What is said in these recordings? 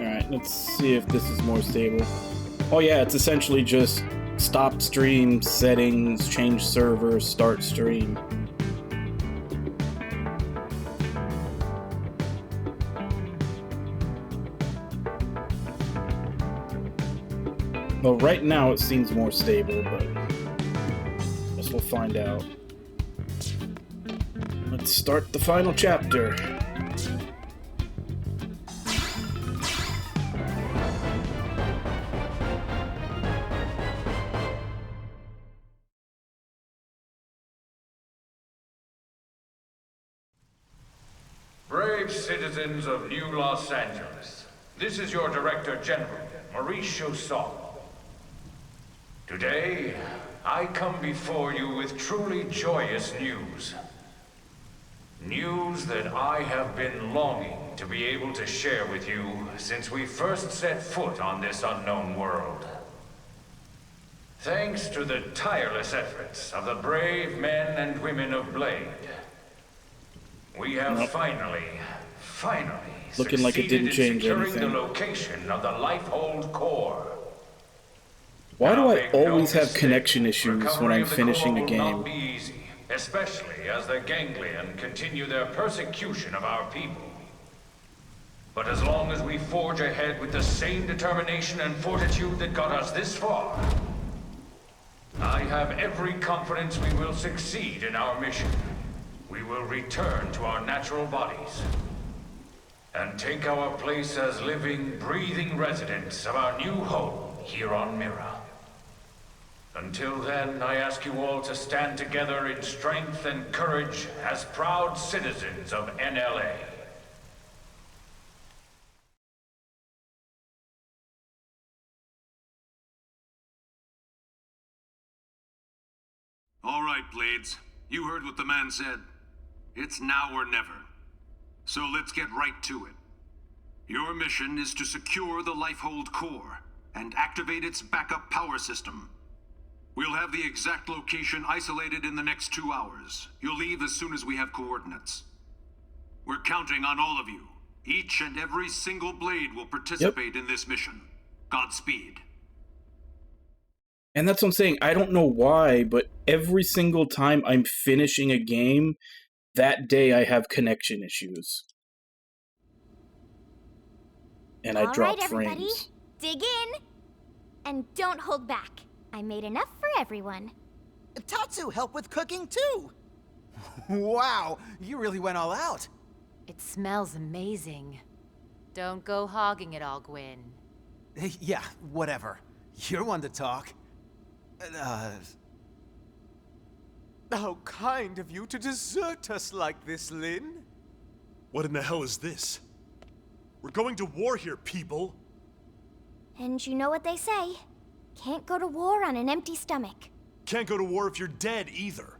Alright, let's see if this is more stable. Oh yeah, it's essentially just stop stream, settings, change server, start stream. Well, right now it seems more stable, but I guess we'll find out. Let's start the final chapter. Brave citizens of New Los Angeles, this is your Director General, Maurice Chausson. Today, I come before you with truly joyous news. News that I have been longing to be able to share with you since we first set foot on this unknown world. Thanks to the tireless efforts of the brave men and women of Blade, we have finally looking like it didn't change securing anything. the location of the Lifehold Core. Why do Now, I make no always have mistake, connection issues when recovery I'm of the finishing core a will game? not be easy, especially as the Ganglion continue their persecution of our people. But as long as we forge ahead with the same determination and fortitude that got us this far, I have every confidence we will succeed in our mission. We will return to our natural bodies and take our place as living, breathing residents of our new home here on Mira. Until then, I ask you all to stand together in strength and courage as proud citizens of NLA. All right, Blades. You heard what the man said. It's now or never. So let's get right to it. Your mission is to secure the Lifehold Core and activate its backup power system. We'll have the exact location isolated in the next 2 hours. You'll leave as soon as we have coordinates. We're counting on all of you. Each and every single Blade will participate in this mission. Godspeed. And that's what I'm saying. I don't know why, but every single time I'm finishing a game, that day I have connection issues. And I drop All right, everybody, frames. dig in. And don't hold back. I made enough for everyone. Tatsu helped with cooking too. Wow, you really went all out. It smells amazing. Don't go hogging it all, Gwyn. Yeah, whatever. You're one to talk. How kind of you to desert us like this, Lynn. What in the hell is this? We're going to war here, people! And you know what they say. Can't go to war on an empty stomach. Can't go to war if you're dead, either.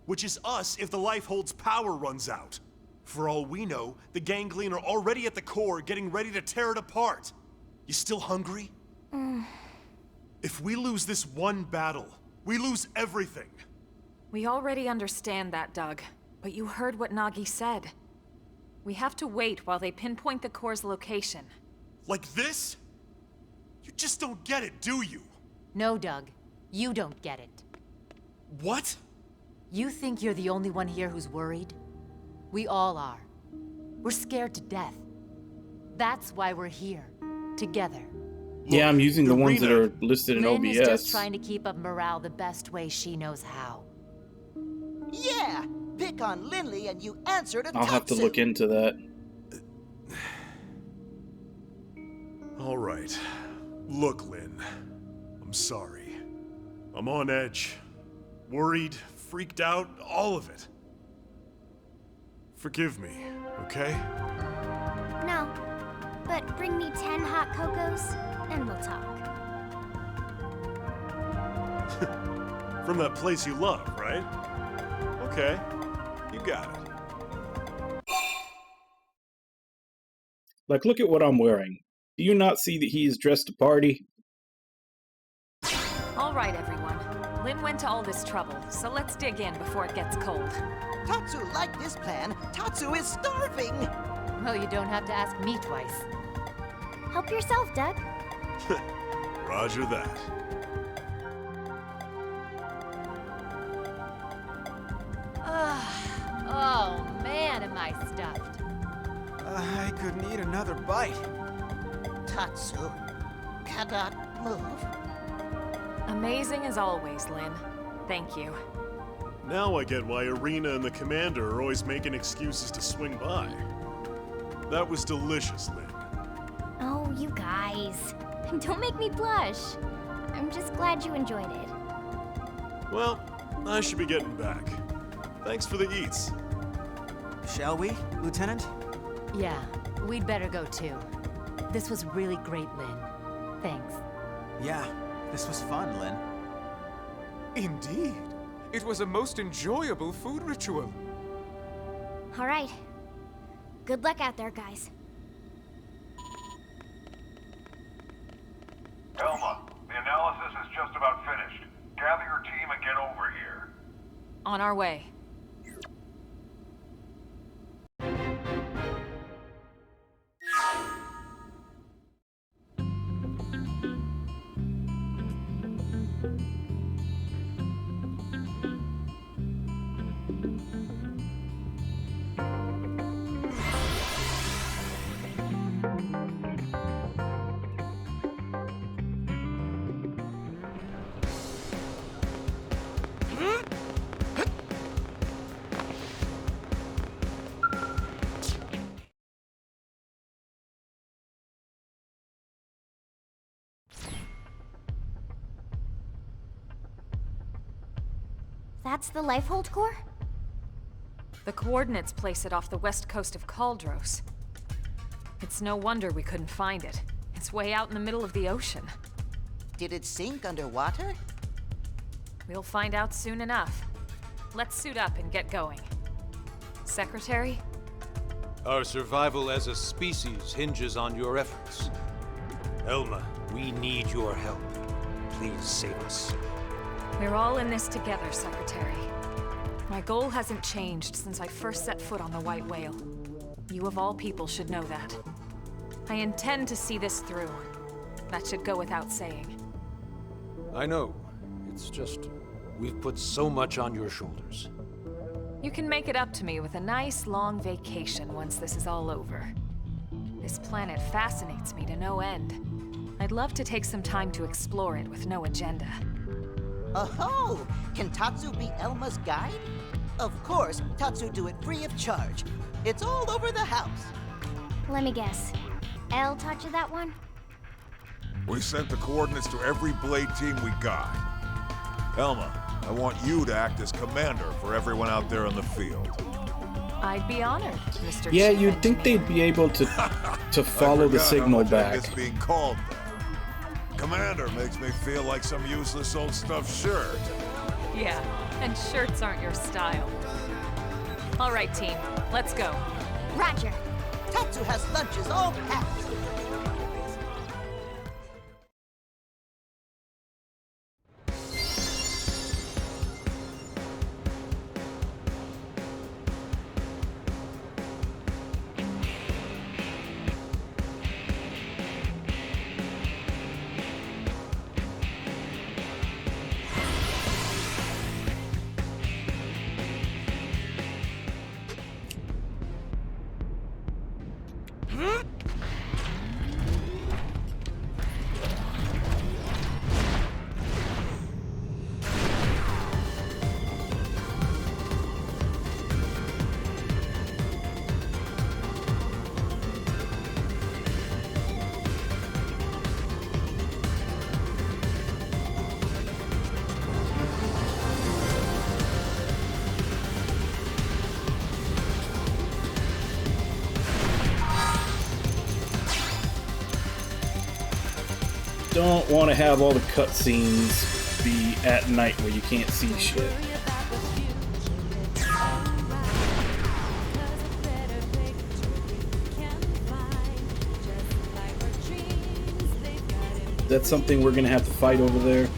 Which is us if the Lifehold's power runs out. For all we know, the Ganglion are already at the core, getting ready to tear it apart. You still hungry? If we lose this one battle, we lose everything. We already understand that, Doug. But you heard what Nagi said. We have to wait while they pinpoint the core's location. Like this? You just don't get it, do you? No, Doug. You don't get it. What? You think you're the only one here who's worried? We all are. We're scared to death. That's why we're here. Together. Yeah, I'm using the ones that are listed in Lynn OBS. is just trying to keep up morale the best way she knows how. Yeah, pick on Lindley and you answer to I'll have to look into that. All right. Look, Lynn. I'm sorry. I'm on edge. Worried, freaked out, all of it. Forgive me, okay? No. But bring me 10 hot cocos, and we'll talk. From that place you love, right? Okay. You got it. Like, look at what I'm wearing. Do you not see that he is dressed to party? All right, everyone. Lynn went to all this trouble, so let's dig in before it gets cold. Tatsu liked this plan. Tatsu is starving. Well, you don't have to ask me twice. Help yourself, Doug. Roger that. Oh man, am I stuffed. I could need another bite. Tatsu cannot move. Amazing as always, Lynn. Thank you. Now I get why Irina and the Commander are always making excuses to swing by. That was delicious, Lynn. Oh, you guys. Don't make me blush. I'm just glad you enjoyed it. Well, I should be getting back. Thanks for the eats. Shall we, Lieutenant? Yeah, we'd better go too. This was really great, Lynn. Thanks. Yeah, this was fun, Lynn. Indeed. It was a most enjoyable food ritual. All right. Good luck out there, guys. Elma, the analysis is just about finished. Gather your team and get over here. On our way. That's the Lifehold core? The coordinates place it off the west coast of Kaldros. It's no wonder we couldn't find it. It's way out in the middle of the ocean. Did it sink underwater? We'll find out soon enough. Let's suit up and get going. Secretary? Our survival as a species hinges on your efforts. Elma, we need your help. Please save us. We're all in this together, Secretary. My goal hasn't changed since I first set foot on the White Whale. You of all people should know that. I intend to see this through. That should go without saying. I know. It's just, we've put so much on your shoulders. You can make it up to me with a nice long vacation once this is all over. This planet fascinates me to no end. I'd love to take some time to explore it with no agenda. Oh, can Tatsu be Elma's guide? Of course, Tatsu do it free of charge. It's all over the house. Let me guess. El taught you that one? We sent the coordinates to every Blade team we got. Elma, I want you to act as commander for everyone out there in the field. I'd be honored, Mr. Yeah, Chief you'd think Engineer. they'd be able to follow the signal back. It's being called there. Commander makes me feel like some useless old stuffed shirt. Yeah, and shirts aren't your style. All right, team, let's go. Roger. Tatsu has lunches all packed. Don't want to have all the cutscenes be at night where you can't see shit. That's something we're gonna have to fight over there.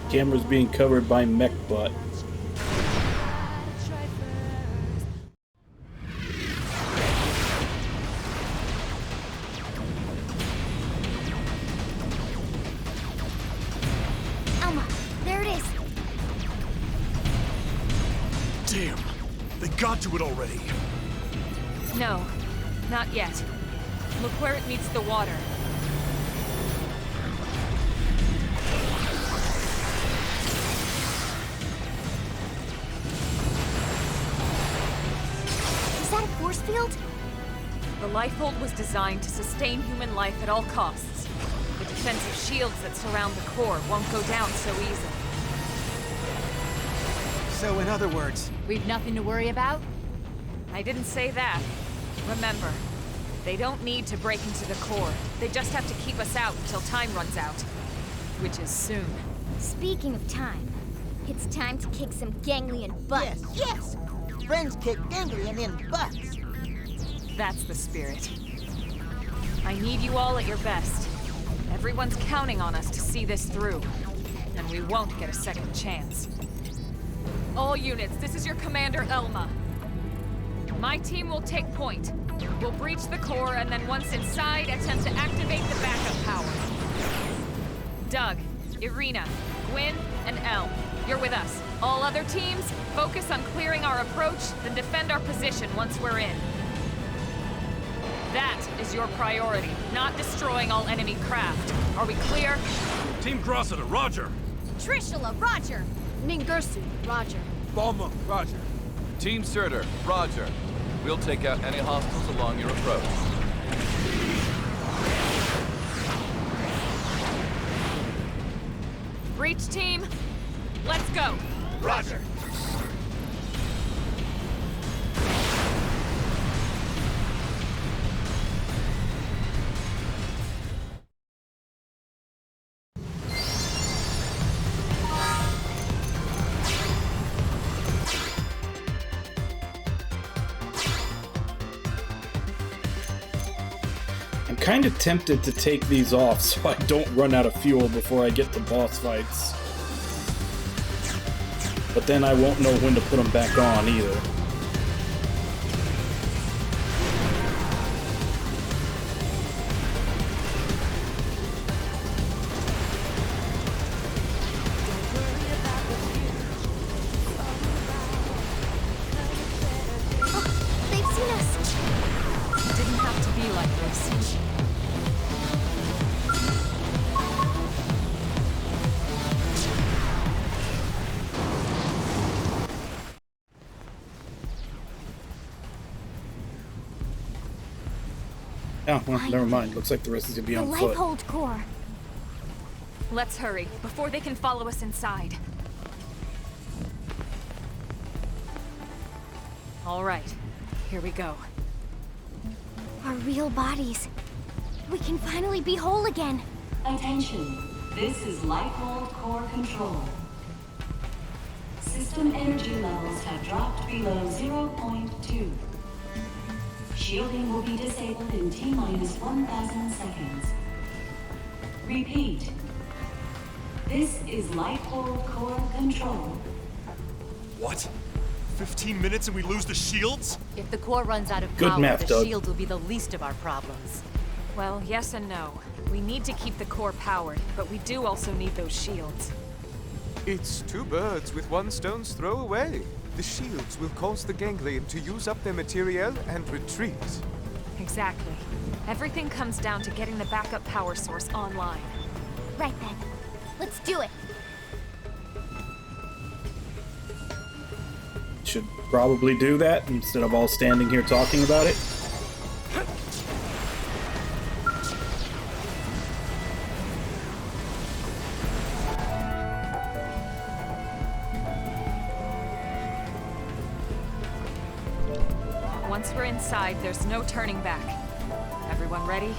Camera's being covered by mech butt. Elma, there it is. Damn! They got to it already! No, not yet. Look where it meets the water. Is that a force field? The Lifehold was designed to sustain human life at all costs. The defensive shields that surround the core won't go down so easily. So in other words, We've nothing to worry about? I didn't say that. Remember, they don't need to break into the core. They just have to keep us out until time runs out. Which is soon. Speaking of time, it's time to kick some ganglion butt. Yes, yes! Friends kick ganglion in butts. That's the spirit. I need you all at your best. Everyone's counting on us to see this through. And we won't get a second chance. All units, this is your commander, Elma. My team will take point. We'll breach the core, and then once inside, attempt to activate the backup power. Doug, Irina, Gwyn, and Elle, you're with us. All other teams, focus on clearing our approach, then defend our position once we're in. That is your priority, not destroying all enemy craft. Are we clear? Team Grossada, roger! Trishula, roger. Ningursu, roger. Balmung, roger. Team Surtur, roger. We'll take out any hostiles along your approach. Breach team, let's go. Roger! I'm kind of tempted to take these off so I don't run out of fuel before I get to boss fights. But then I won't know when to put them back on either. They've seen us. It didn't have to be like this. Oh, well, never mind. Looks like the rest is gonna be The on foot. Lifehold core. Let's hurry, before they can follow us inside. All right, here we go. Our real bodies. We can finally be whole again. Attention, this is Lifehold Core Control. System energy levels have dropped below 0.2. Shielding will be disabled in T-minus 1,000 seconds. Repeat. This is Lifehold Core Control. What? 15 minutes and we lose the shields? If the core runs out of Good power, math, the Doug. shield will be the least of our problems. Well, yes and no. We need to keep the core powered, but we do also need those shields. It's two birds with one stone's throw away. The shields will cause the ganglion to use up their materiel and retreat. Exactly. Everything comes down to getting the backup power source online. Right then. Let's do it. Should probably do that instead of all standing here talking about it. Once we're inside, there's no turning back. Everyone ready?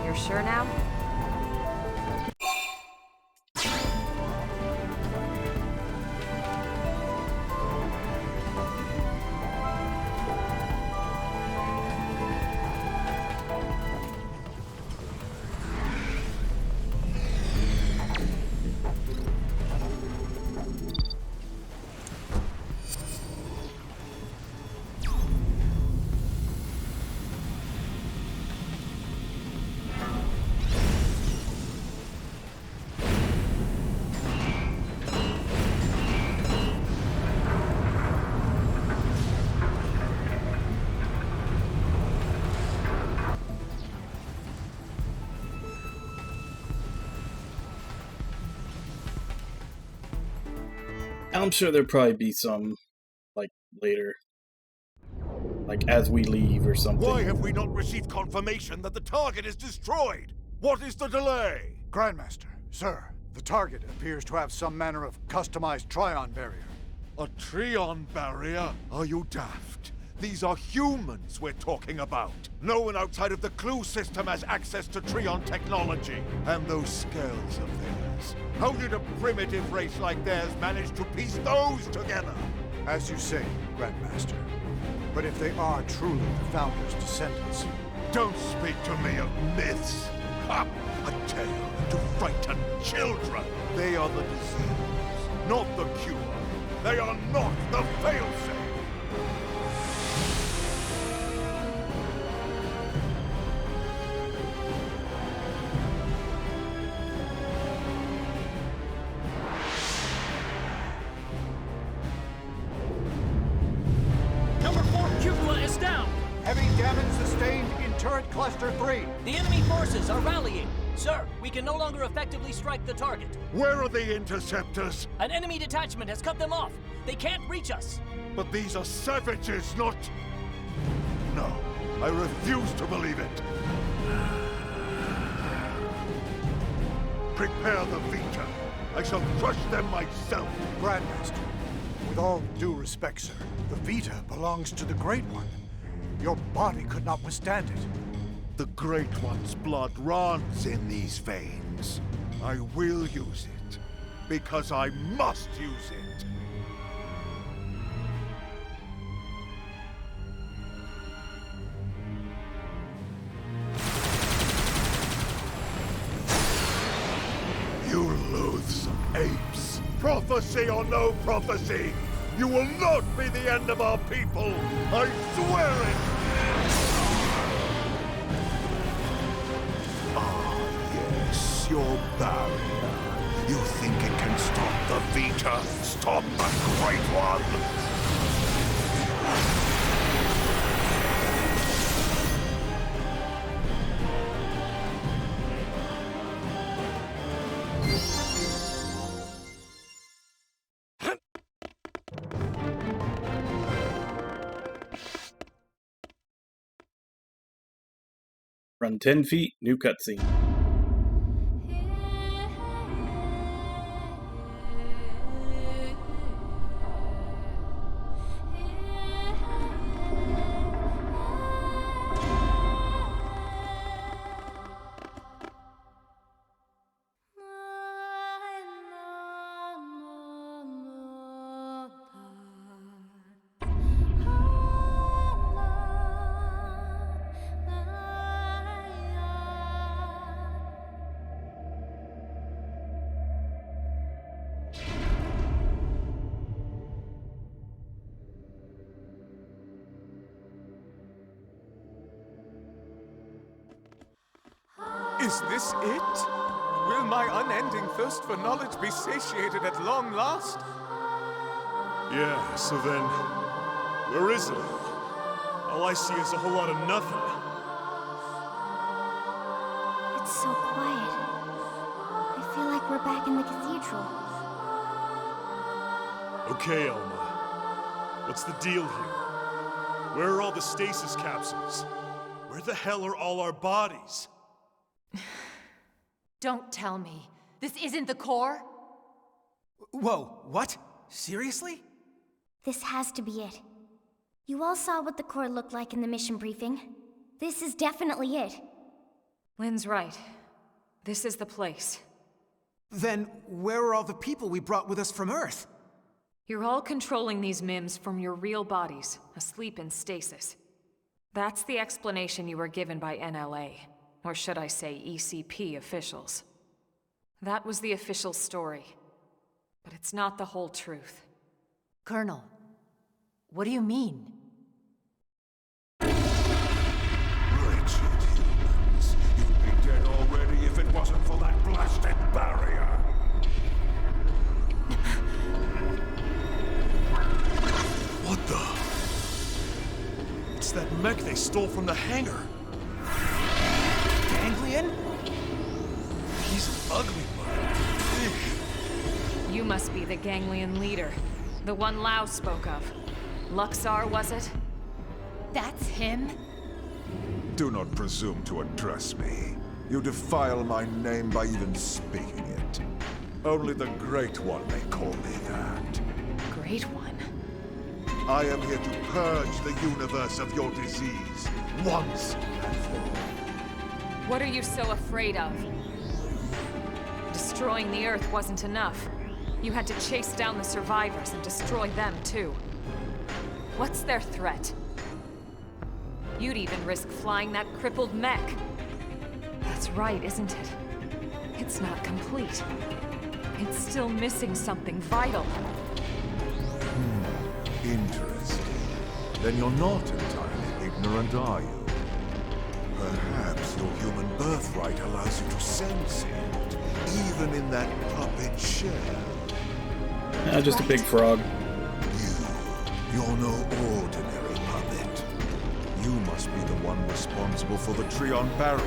You're sure now? I'm sure there'll probably be some, like, later. Like, as we leave or something. Why have we not received confirmation that the target is destroyed? What is the delay? Grandmaster, sir, the target appears to have some manner of customized Trion barrier. A Trion barrier? Are you daft? These are humans we're talking about. No one outside of the Clue system has access to Trion technology. And those scales of theirs. How did a primitive race like theirs manage to piece those together? As you say, Grandmaster. But if they are truly the Founder's descendants... Don't speak to me of myths. Ha! A tale to frighten children. They are the disease, not the cure. They are not the failsafe. Number 4 cupola is down. Heavy damage sustained in turret cluster 3. The enemy forces are rallying. Sir, we can no longer effectively strike the target. Where are the interceptors? An enemy detachment has cut them off. They can't reach us. But these are savages, not... No, I refuse to believe it. Prepare the Vita. I shall crush them myself. Grandmaster, with all due respect, sir, the Vita belongs to the Great One. Your body could not withstand it. The Great One's blood runs in these veins. I will use it, because I must use it. You loathsome apes! Prophecy or no prophecy, you will not be the end of our people! I swear it! Your barrier. You think it can stop the Vita? Stop the Great One? Run 10 feet, new cutscene. Is this it? Will my unending thirst for knowledge be satiated at long last? Yeah, so then, where is it? All I see is a whole lot of nothing. It's so quiet. I feel like we're back in the cathedral. Okay, Elma. What's the deal here? Where are all the stasis capsules? Where the hell are all our bodies? Don't tell me. This isn't the core? Whoa, what? Seriously? This has to be it. You all saw what the core looked like in the mission briefing. This is definitely it. Lynn's right. This is the place. Then where are all the people we brought with us from Earth? You're all controlling these MIMs from your real bodies, asleep in stasis. That's the explanation you were given by NLA. Or should I say ECP officials. That was the official story. But it's not the whole truth. Colonel, what do you mean? Wretched humans. You'd be dead already if it wasn't for that blasted barrier. What the? It's that mech they stole from the hangar. Ganglion? He's an ugly one. You must be the Ganglion leader. The one Lao spoke of. Luxar, was it? That's him? Do not presume to address me. You defile my name by even speaking it. Only the Great One may call me that. Great One? I am here to purge the universe of your disease, once and for all. What are you so afraid of? Destroying the Earth wasn't enough. You had to chase down the survivors and destroy them, too. What's their threat? You'd even risk flying that crippled mech. That's right, isn't it? It's not complete. It's still missing something vital. Interesting. Then you're not entirely ignorant, are you? Perhaps your human birthright allows you to sense it, even in that puppet shell. Just a big frog. You're no ordinary puppet. You must be the one responsible for the Trion barrier,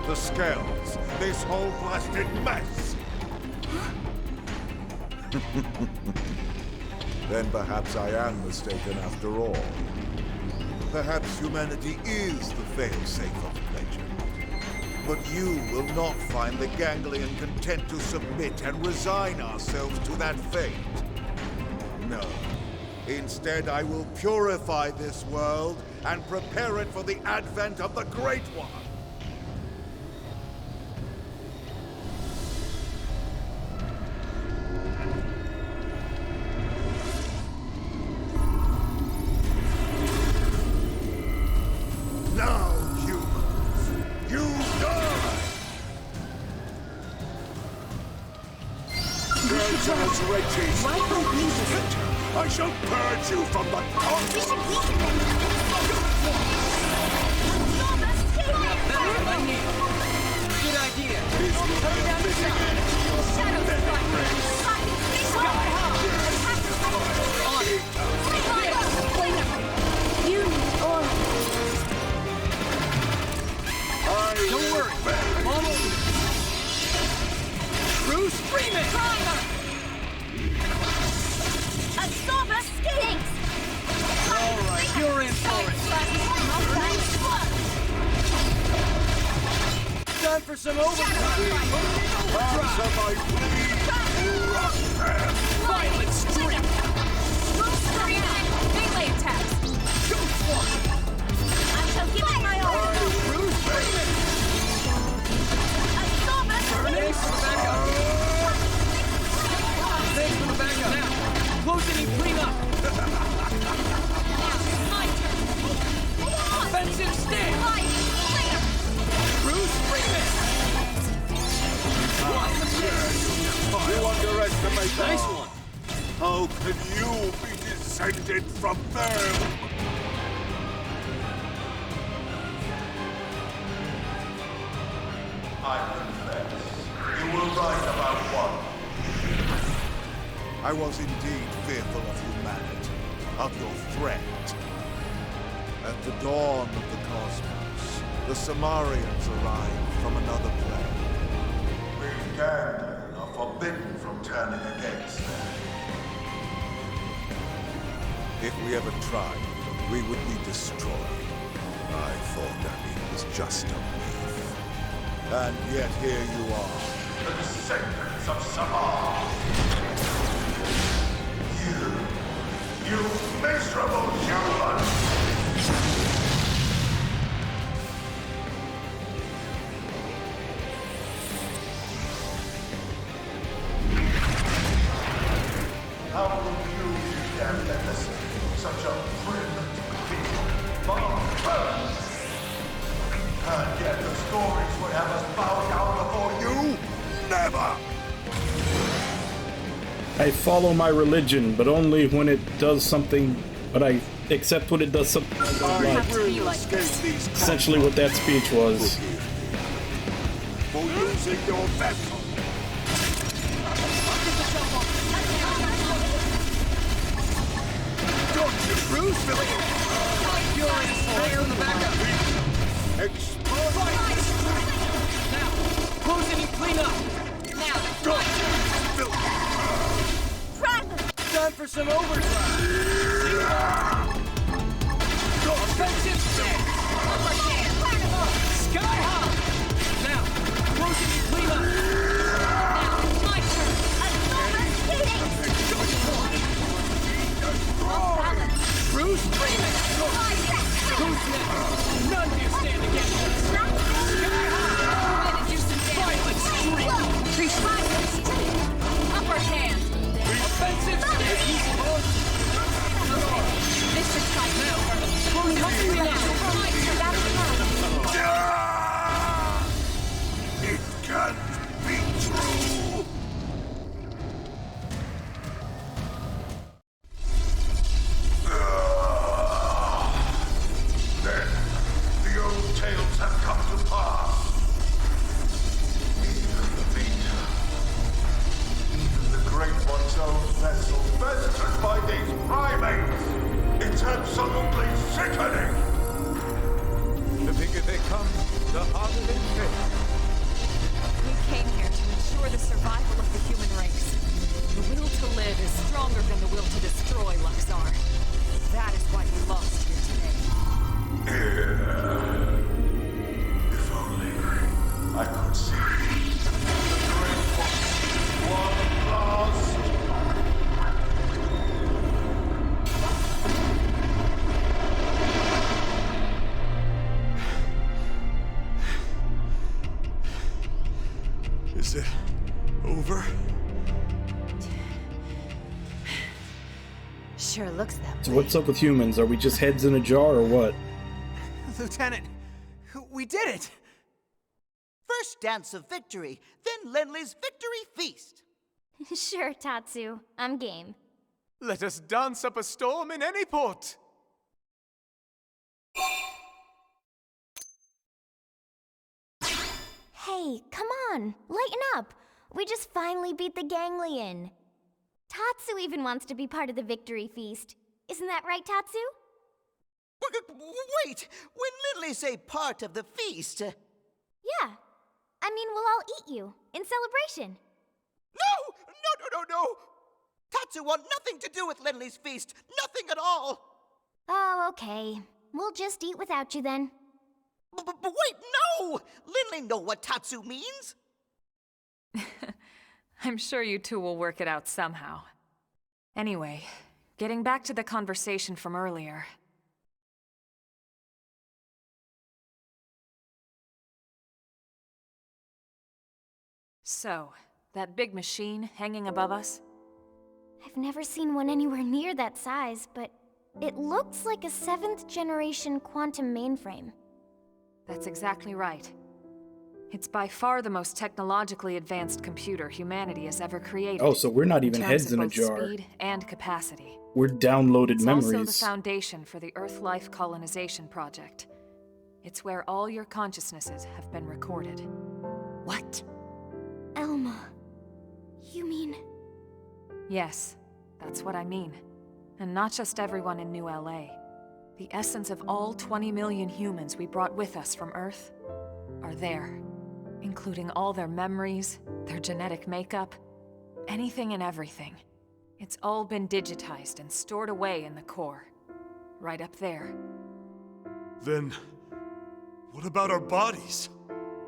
the scales, this whole blasted mess. Then perhaps I am mistaken after all. Perhaps humanity is the failsafe of legend. But you will not find the Ganglion content to submit and resign ourselves to that fate. No. Instead, I will purify this world and prepare it for the advent of the Great One. Now, humans, you die! Curtains Regis! I shall purge you from the top! We should weaken them! Good idea! Turn down the sound! Shadow Don't worry! All over! Bruce Freeman! Absorb us stinks! Alright, you're in for it! Time for some overtime! Answer my plea! Violent streak! Melee attacks! I shall give it my all! Bruce Freeman! Absorb us Thanks for the backup! Thanks for the backup! Now, close any cleanup! Offensive stand! Bruce Freeman! You underestimate Nice us. one! How can you be descended from them? I confess, you were right about one. I was indeed fearful of humanity, of your threat. At the dawn of the cosmos, the Samarians arrived from another plane. We Ganglion are forbidden from turning against them. If we ever tried, we would be destroyed. I thought that it was just a myth. And yet here you are, the descendants of Samar. You miserable human! How will you stand at this? Such a primitive barbarian. And yet the stories would have us bow down before you? Never! I follow my religion, but only when it does something, but I accept when it does something I don't like. Essentially what that speech was. For using your vessel. Bruce, you're in for the backup. Explode! Now, close any cleanup. Now, Go! for some overdrive. Offensive stance. Upper hand. Sky high. Now, closing and clean up. Now, my turn. Bruce Freeman. Who's next? None can stand against us. Sky high. Violent streak. Upper hand. Offensive stance. This is tight now. Closing and It can't be true! Then, the old tales have come to pass. Even the Vita. Even the Great One's own vessel bested by these primates. It's absolutely sickening! The bigger they come, the harder they fail. We came here to ensure the survival of the human race. The will to live is stronger than the will to destroy, Luxar. That is why you lost here today. If only I could see the Great One last. Is it over? Sure looks that way. So what's up with humans? Are we just heads in a jar or what? Lieutenant, we did it! First dance of victory, then Lenley's victory feast. Sure, Tatsu. I'm game. Let us dance up a storm in any port. Hey, come on, lighten up. We just finally beat the Ganglion. Tatsu even wants to be part of the victory feast. Isn't that right, Tatsu? Wait, when Lindley say part of the feast... Yeah. I mean, we'll all eat you, in celebration. No! Tatsu want nothing to do with Lindley's feast. Nothing at all. Oh, okay. We'll just eat without you then. But wait, no! Lindley know what Tatsu means. I'm sure you two will work it out somehow. Anyway, getting back to the conversation from earlier. So, that big machine hanging above us? I've never seen one anywhere near that size, but it looks like a 7th generation quantum mainframe. That's exactly right. It's by far the most technologically advanced computer humanity has ever created. Oh, so we're not even heads in a both jar. Speed and capacity. We're downloaded It's memories. also the foundation for the Earth Life Colonization Project. It's where all your consciousnesses have been recorded. What? Elma. You mean... Yes, that's what I mean. And not just everyone in New LA. The essence of all 20 million humans we brought with us from Earth are there. Including all their memories, their genetic makeup, anything and everything. It's all been digitized and stored away in the core. Right up there. Then, what about our bodies?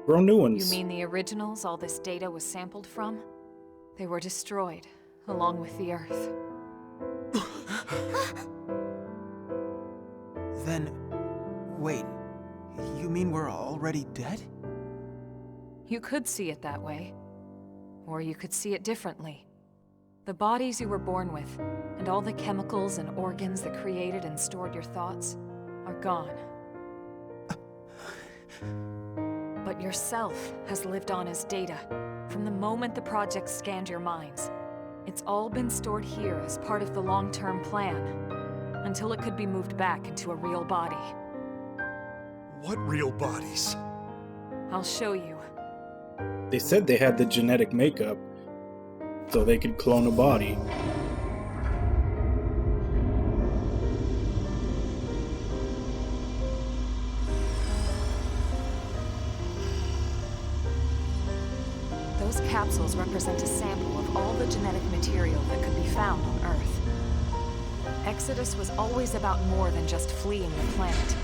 Grow new ones. You mean the originals all this data was sampled from? They were destroyed, along with the Earth. Then, wait, you mean we're already dead? You could see it that way. Or you could see it differently. The bodies you were born with, and all the chemicals and organs that created and stored your thoughts, are gone. But yourself has lived on as data, from the moment the project scanned your minds. It's all been stored here as part of the long-term plan, until it could be moved back into a real body. What real bodies? I'll show you. They said they had the genetic makeup, so they could clone a body. Those Those capsules represent a sample of all the genetic material that could be found on Earth. Exodus was always about more than just fleeing the planet.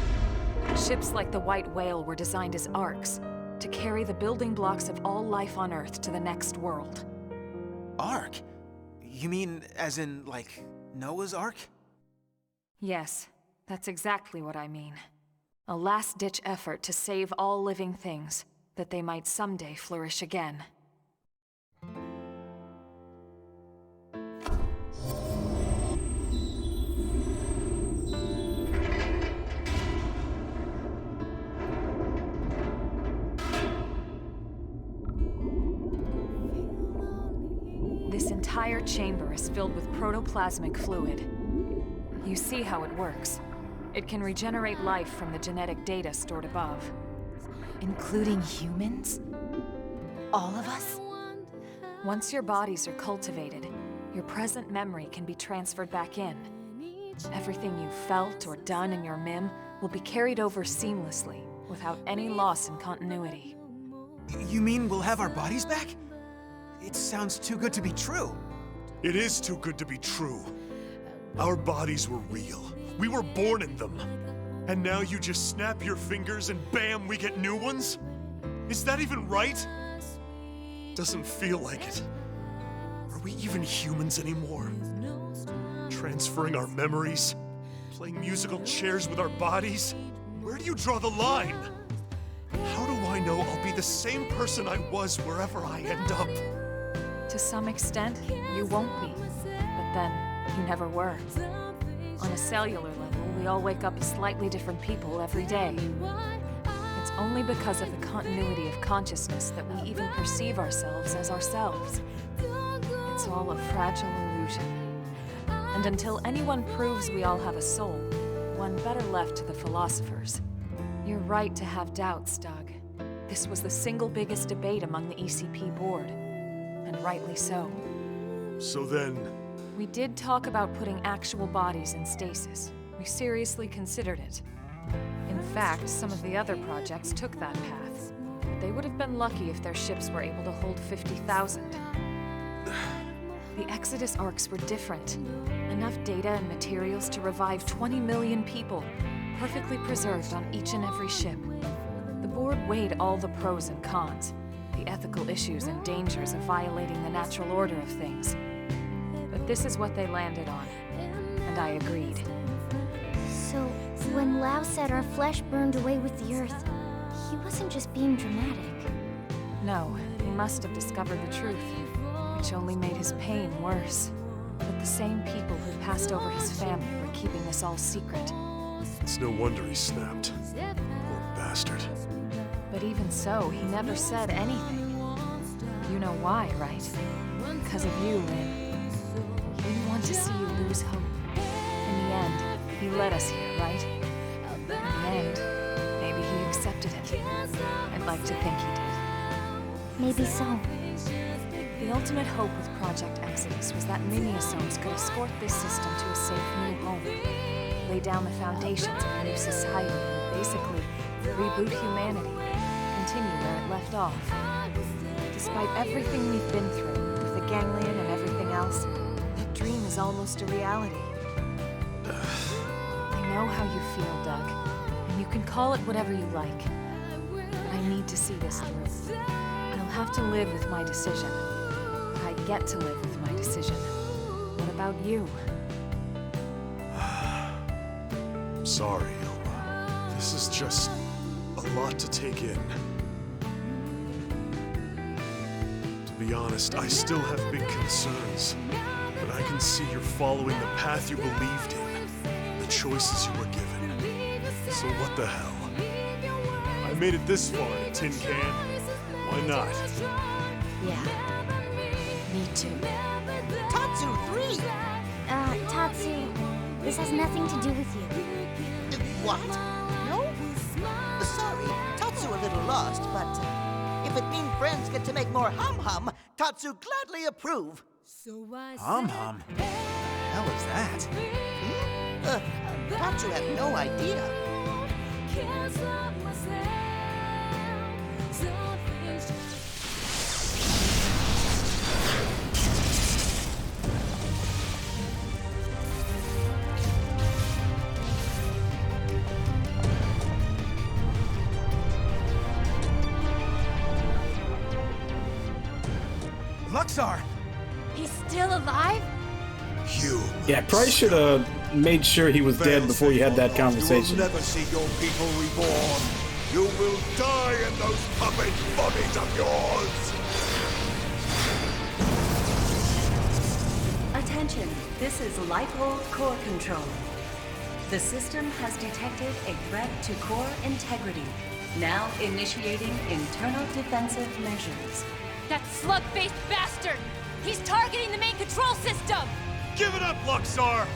Ships like the White Whale were designed as arks, to carry the building blocks of all life on Earth to the next world. Ark? You mean as in, like, Noah's Ark? Yes, that's exactly what I mean. A last-ditch effort to save all living things, that they might someday flourish again. This entire chamber is filled with protoplasmic fluid. You see how it works. It can regenerate life from the genetic data stored above. Including humans? All of us? Once your bodies are cultivated, your present memory can be transferred back in. Everything you've felt or done in your MIM will be carried over seamlessly, without any loss in continuity. You mean we'll have our bodies back? It sounds too good to be true. It is too good to be true. Our bodies were real. We were born in them. And now you just snap your fingers and bam, we get new ones? Is that even right? Doesn't feel like it. Are we even humans anymore? Transferring our memories? Playing musical chairs with our bodies? Where do you draw the line? How do I know I'll be the same person I was wherever I end up? To some extent, you won't be. But then, you never were. On a cellular level, we all wake up as slightly different people every day. It's only because of the continuity of consciousness that we even perceive ourselves as ourselves. It's all a fragile illusion. And until anyone proves we all have a soul, one better left to the philosophers. You're right to have doubts, Doug. This was the single biggest debate among the ECP board. And rightly so. So then... We did talk about putting actual bodies in stasis. We seriously considered it. In fact, some of the other projects took that path. They would have been lucky if their ships were able to hold 50,000. The Exodus arcs were different. Enough data and materials to revive 20 million people, perfectly preserved on each and every ship. The board weighed all the pros and cons, the ethical issues and dangers of violating the natural order of things. But this is what they landed on, and I agreed. So, when Lao said our flesh burned away with the earth, he wasn't just being dramatic. No, he must have discovered the truth, which only made his pain worse. But the same people who passed over his family were keeping this all secret. It's no wonder he snapped. Poor bastard. But even so, he never said anything. You know why, right? Because of you, Lynn. He didn't want to see you lose hope. In the end, he led us here, right? In the end, maybe he accepted it. I'd like to think he did. Maybe so. The ultimate hope with Project Exodus was that Mini-Asones could escort this system to a safe new home, lay down the foundations of a new society, and basically reboot humanity, continue where it left off. Despite everything we've been through, with the ganglion and everything else, that dream is almost a reality. I know how you feel, Doug, and you can call it whatever you like. But I need to see this through. I'll have to live with my decision. But I get to live with my decision. What about you? Sorry, Elma. This is just a lot to take in. To be honest, I still have big concerns. But I can see you're following the path you believed in, the choices you were given. So what the hell? I made it this far in a tin can. Why not? Yeah. Me too. Tatsu 3! Tatsu, this has nothing to do with you. What? No? Sorry, Tatsu a little lost, but if it means friends get to make more hum-hum, Tatsu gladly approve. Hum-hum? What the hell is that? Tatsu had no idea. Luxar! He's still alive? Yeah, probably should have made sure he was dead before you had that conversation. You will never see your people reborn. You will die in those puppet bodies of yours. Attention, this is Lifehold Core Control. The system has detected a threat to core integrity. Now initiating internal defensive measures. That slug-faced bastard! He's targeting the main control system! Give it up, Luxar!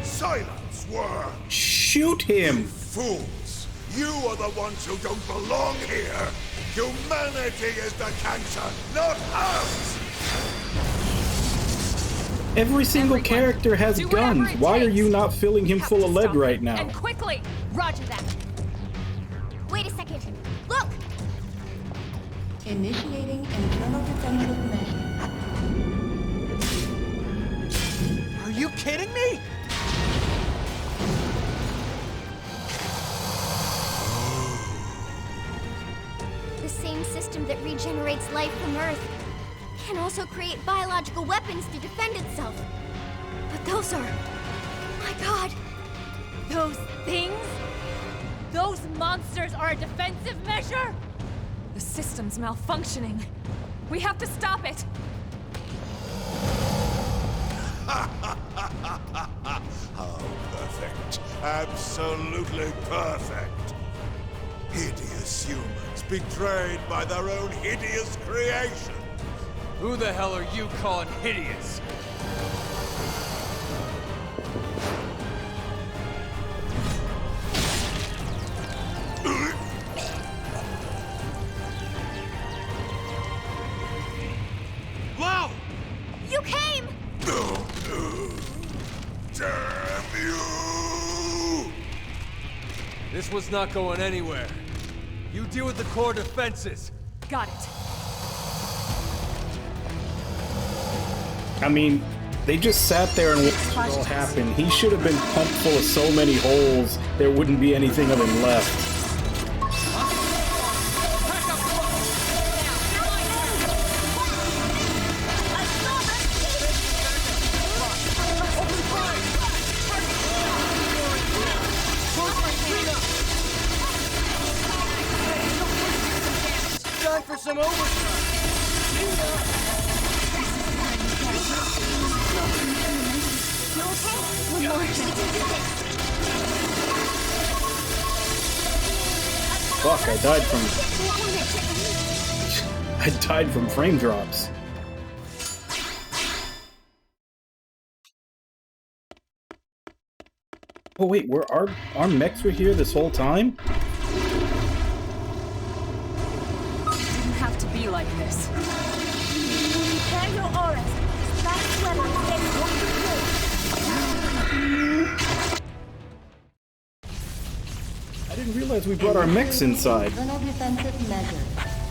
Silence, worm! Shoot him! You fools! You are the ones who don't belong here! Humanity is the cancer, not us! Every single character has guns. Why are you not filling him full of lead right now? And quickly! Roger that. Wait a second. Look! Initiating internal defensive measures. Are you kidding me? The same system that regenerates life from Earth can also create biological weapons to defend itself. But those are... my God! Those things? Those monsters are a defensive measure? The system's malfunctioning. We have to stop it. How perfect. Absolutely perfect. Hideous humans betrayed by their own hideous creation. Who the hell are you calling hideous? Wow! You came! Damn you! This was not going anywhere. You deal with the core defenses. Got it. I mean, they just sat there and watched it all happen. He should have been pumped full of so many holes, there wouldn't be anything of him left. Time for some overtime. Fuck, I died from frame drops. Oh wait, were our mechs were here this whole time? Didn't have to be like this. Prepare your auras. That's when I'm getting what I didn't realize we brought our mechs inside. Internal defensive measures.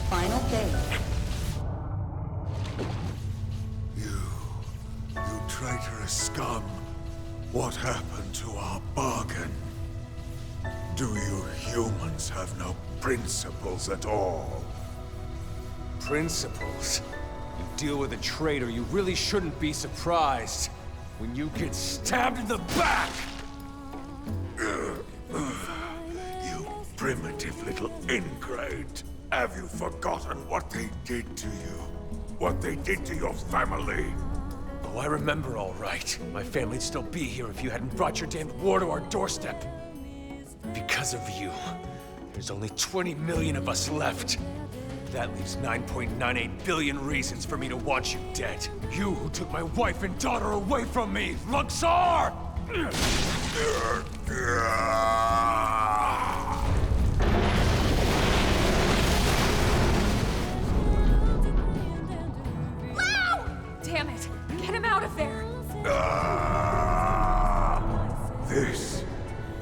Final phase. You traitorous scum. What happened to our bargain? Do you humans have no principles at all? Principles? You deal with a traitor, you really shouldn't be surprised when you get stabbed in the back! You primitive little ingrate. Have you forgotten what they did to you? What they did to your family? Oh, I remember all right. My family'd still be here if you hadn't brought your damned war to our doorstep. Because of you, there's only 20 million of us left. That leaves 9.98 billion reasons for me to want you dead. You who took my wife and daughter away from me, Luxar! Damn it! Get him out of there!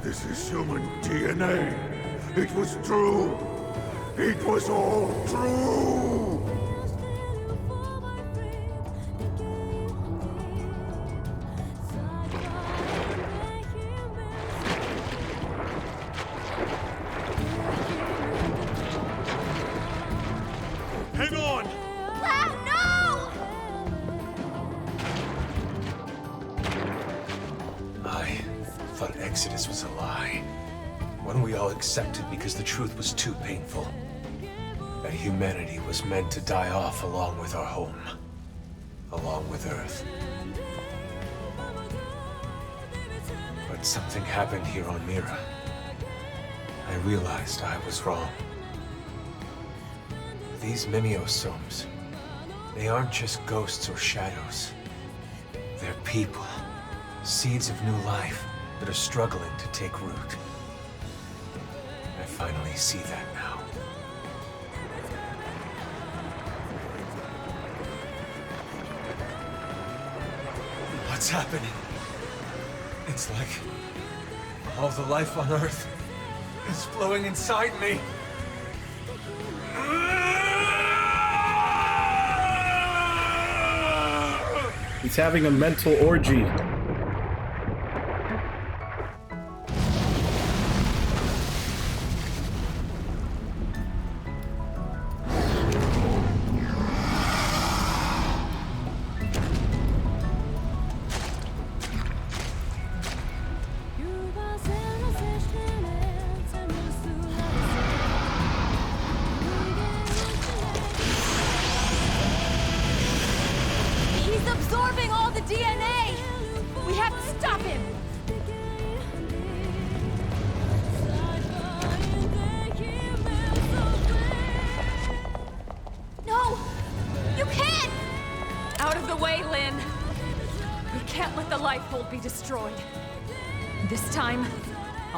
This is human DNA. It was true. It was all true. Hang on! Wow, no! Exodus was a lie. One we all accepted because the truth was too painful. That humanity was meant to die off along with our home. Along with Earth. But something happened here on Mira. I realized I was wrong. These mimeosomes, they aren't just ghosts or shadows. They're people. Seeds of new life that are struggling to take root. I finally see that now. What's happening? It's like all the life on Earth is flowing inside me. He's having a mental orgy.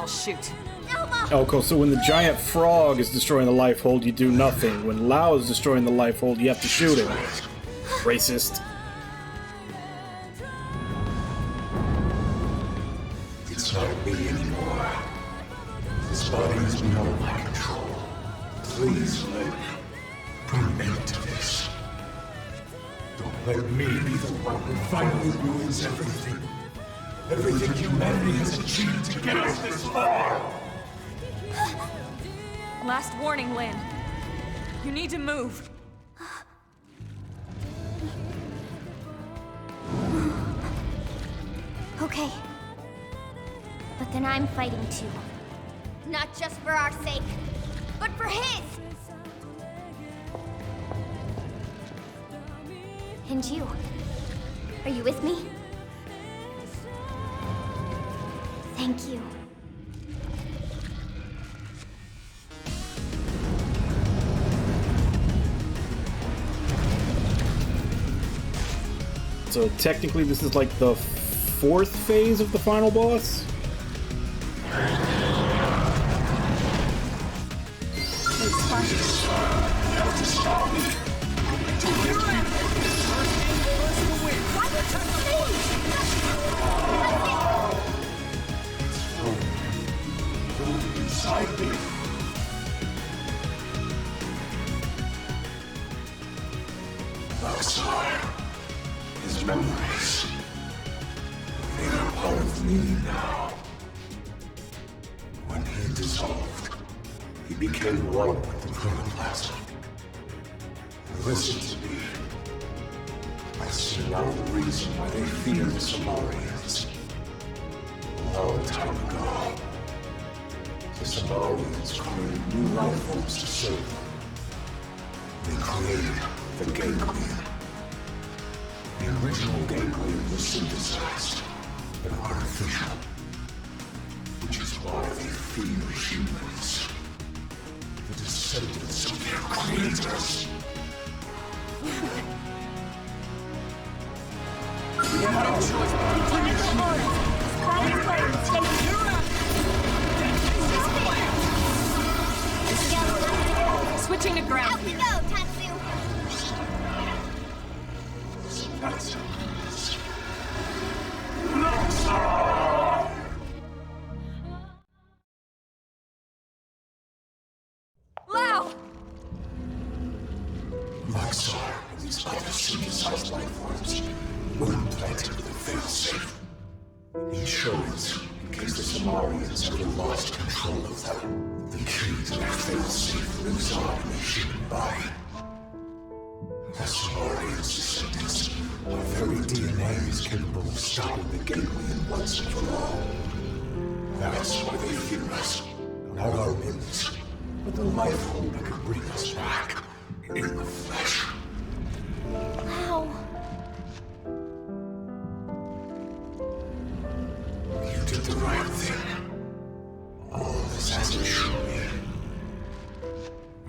Shoot. Oh, cool. So when the giant frog is destroying the life hold, you do nothing. When Lao is destroying the life hold, you have to shoot him. Racist. It's not me anymore. This body is beyond my control. Please, Lynn, put an end to this. Don't let me be the one who finally ruins everything. Everything humanity has achieved to get us this far! Last warning, Lynn. You need to move. Okay. But then I'm fighting too. Not just for our sake, but for his! And you. Are you with me? Thank you. So technically this is like the 4th phase of the final boss? His memories. They are part of me now. When he dissolved, he became one with the protoplasm. Listen to me. I see now the reason why they fear the Samarians. A long time ago, the Samarians created new life forms to serve them. They created the Ganglion. The original Ganglion was synthesized and artificial, which is why they fear humans. The descendants of their creators. You have no choice but to take the hard. Switching to ground. Out we go, Tatsu! Lao! Luxor and these other synthesized life forms were implanted with a failsafe. Insurance, in case the Samarians ever lost control of them. The key to their failsafe lives on in the human body. The Samarians' descendants, our very DNA is capable of stopping the Ganglion once and for all. That's why they fear us. Not our winds, but the life hold that could bring us back. In the flesh. Wow. You did the right thing. All this has to show me.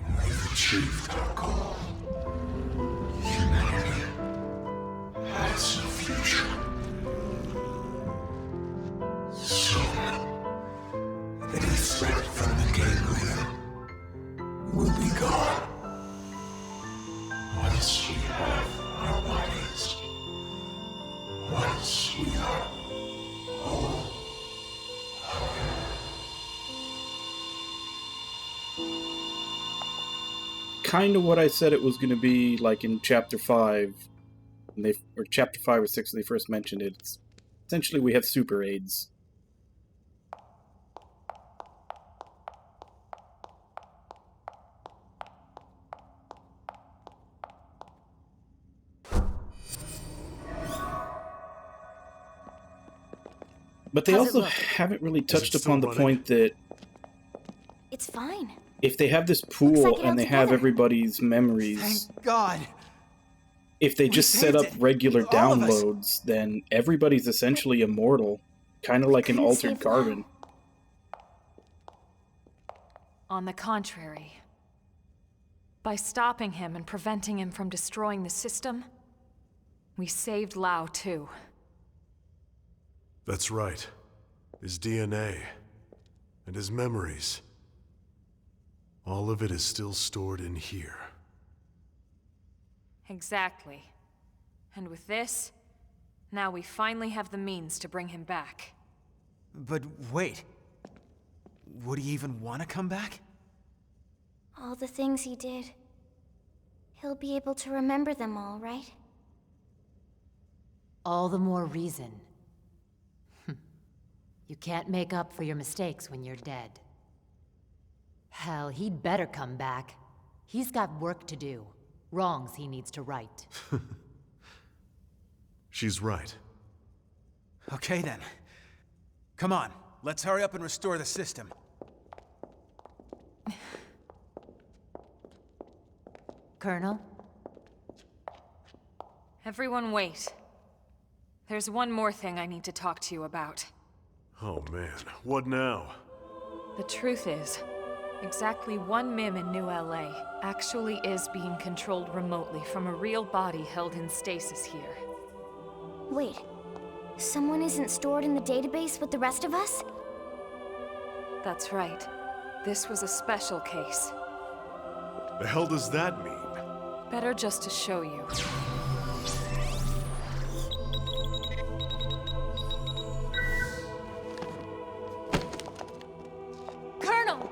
We've achieved our goal. Humanity has a future. Soon, any threat from the ganglion will be gone. Once we have our bodies. Once we are whole. Kind of what I said it was going to be, like in Chapter 5, or Chapter 5 or 6 when they first mentioned it. It's, essentially, we have super aids. But they also haven't really touched upon the point that It's fine. if they have this pool and they have everybody's memories, Thank God. if they just set up regular All of us. downloads, then everybody's essentially immortal, kind of like an altered carbon. On the contrary, by stopping him and preventing him from destroying the system, we saved Lao too. That's right. His DNA and his memories. All of it is still stored in here. Exactly. And with this, now we finally have the means to bring him back. But wait. Would he even want to come back? All the things he did. He'll be able to remember them all, right? All the more reason. You can't make up for your mistakes when you're dead. Hell, he'd better come back. He's got work to do. Wrongs he needs to right. She's right. Okay then. Come on, let's hurry up and restore the system. Colonel? Everyone wait. There's one more thing I need to talk to you about. Oh man, what now? The truth is, exactly one MIM in New LA actually is being controlled remotely from a real body held in stasis here. Wait. Someone isn't stored in the database with the rest of us? That's right. This was a special case. The hell does that mean? Better just to show you. Colonel!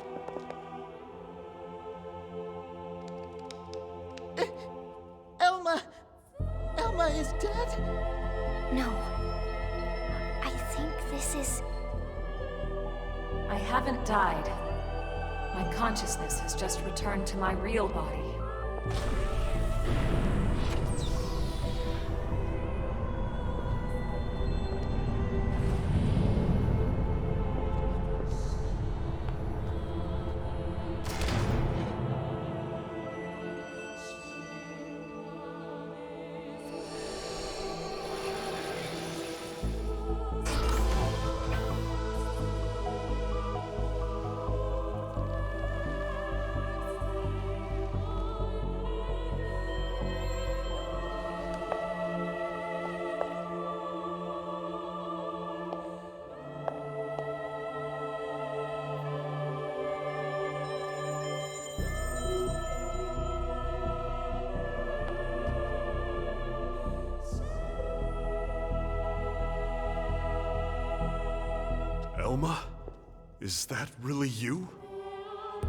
Elma is dead? No. I think this is... I haven't died. My consciousness has just returned to my real body. Elma? Is that really you?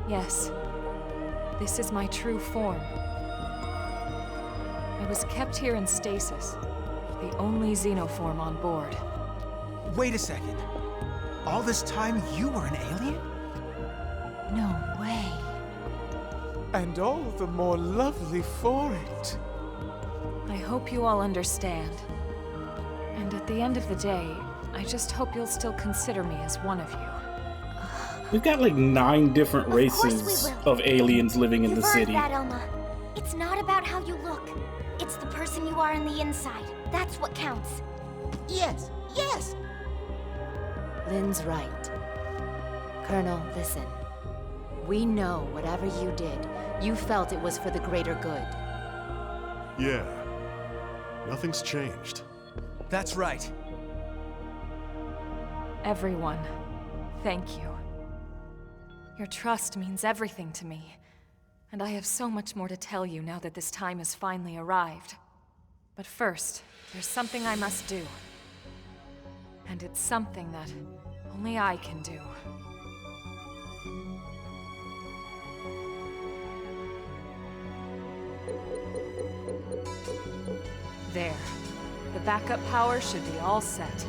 Yes. This is my true form. I was kept here in stasis, the only xenoform on board. Wait a second. All this time you were an alien? No way. And all the more lovely for it. I hope you all understand. And at the end of the day, I just hope you'll still consider me as one of you. We've got like 9 different races of aliens living in the city. That, Elma. It's not about how you look. It's the person you are on the inside. That's what counts. Yes, yes! Lynn's right. Colonel, listen. We know whatever you did, you felt it was for the greater good. Yeah. Nothing's changed. That's right. Everyone, thank you. Your trust means everything to me. And I have so much more to tell you now that this time has finally arrived. But first, there's something I must do. And it's something that only I can do. There. The backup power should be all set.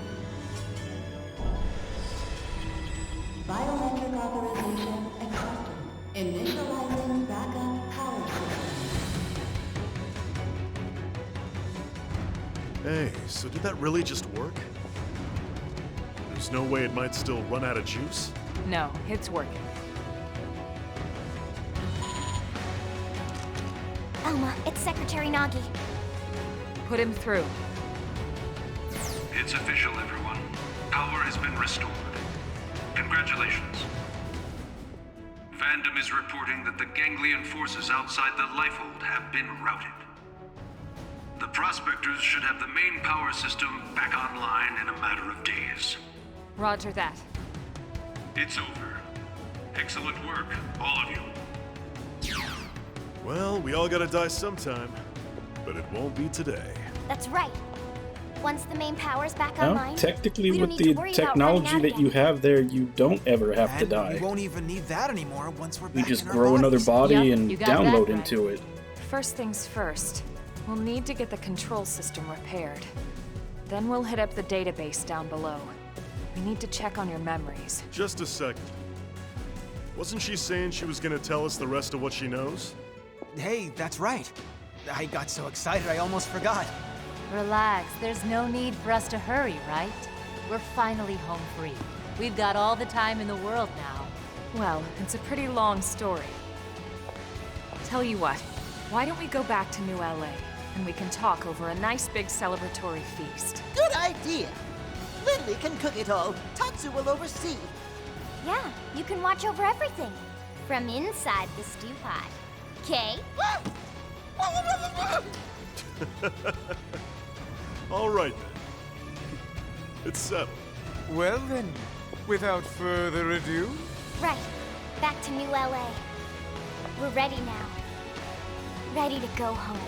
Biometric authorization accepted. Initializing backup power system. Hey, so did that really just work? There's no way it might still run out of juice? No, it's working. Elma, it's Secretary Nagi. Put him through. It's official, everyone. Power has been restored. Congratulations. Fandom is reporting that the ganglion forces outside the Lifehold have been routed. The Prospectors should have the main power system back online in a matter of days. Roger that. It's over. Excellent work, all of you. Well, we all gotta die sometime, but it won't be today. That's right. Once the main power's back Well, online, technically, we don't with need the to worry about technology running out that you again. have there, you don't ever have to And die. we won't even need that anymore once we're We back just in our grow another bodies. body Yep, and you got that download right. into it. First things first, we'll need to get the control system repaired. Then we'll hit up the database down below. We need to check on your memories. Just a second. Wasn't she saying she was gonna tell us the rest of what she knows? Hey, that's right. I got so excited I almost forgot. Relax, there's no need for us to hurry, right? We're finally home free. We've got all the time in the world now. Well, it's a pretty long story. Tell you what, why don't we go back to New LA, and we can talk over a nice big celebratory feast. Good idea. Lindley can cook it all. Tatsu will oversee. Yeah, you can watch over everything. From inside the stew pot. Okay? All right then. It's settled. Well then, without further ado, Right. Back to New LA. We're ready now. Ready to go home.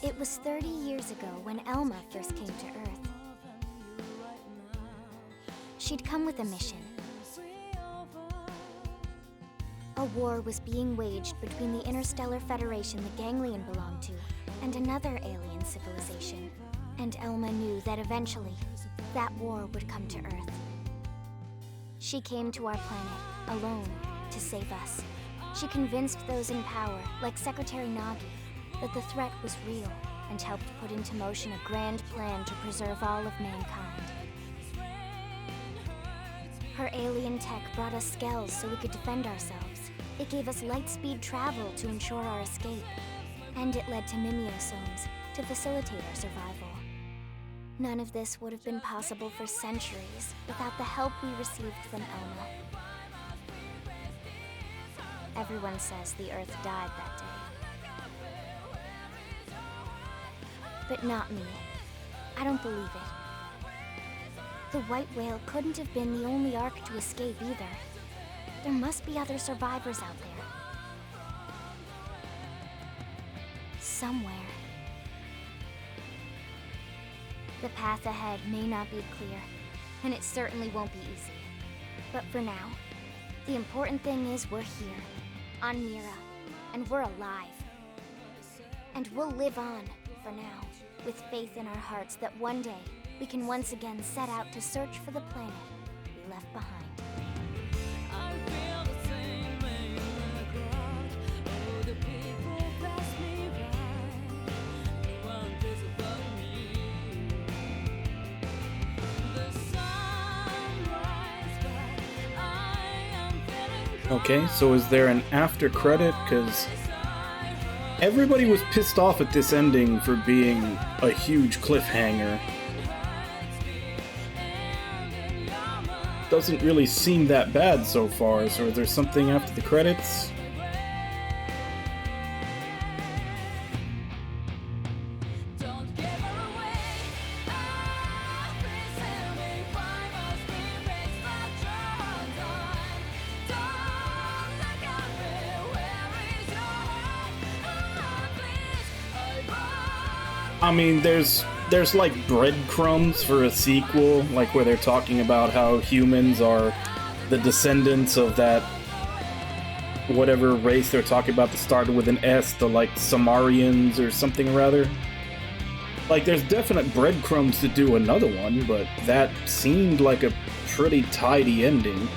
It was 30 years ago when Elma first came to Earth. She'd come with a mission. A war was being waged between the Interstellar Federation the Ganglion belonged to and another alien civilization. And Elma knew that eventually, that war would come to Earth. She came to our planet, alone, to save us. She convinced those in power, like Secretary Nagi, that the threat was real, and helped put into motion a grand plan to preserve all of mankind. Her alien tech brought us skells so we could defend ourselves. It gave us light-speed travel to ensure our escape. And it led to mimeosomes to facilitate our survival. None of this would have been possible for centuries without the help we received from Elma. Everyone says the Earth died that day. But not me. I don't believe it. The white whale couldn't have been the only Ark to escape either. There must be other survivors out there. Somewhere. The path ahead may not be clear, and it certainly won't be easy. But for now, the important thing is we're here, on Mira, and we're alive. And we'll live on, for now, with faith in our hearts that one day we can once again set out to search for the planet we left behind. Okay, so is there an after credit? Because everybody was pissed off at this ending for being a huge cliffhanger. Doesn't really seem that bad so far, so is there something after the credits? I mean, there's like breadcrumbs for a sequel, like where they're talking about how humans are the descendants of that whatever race they're talking about that started with an S, the like Samarians or something or other. Like, there's definite breadcrumbs to do another one, but that seemed like a pretty tidy ending.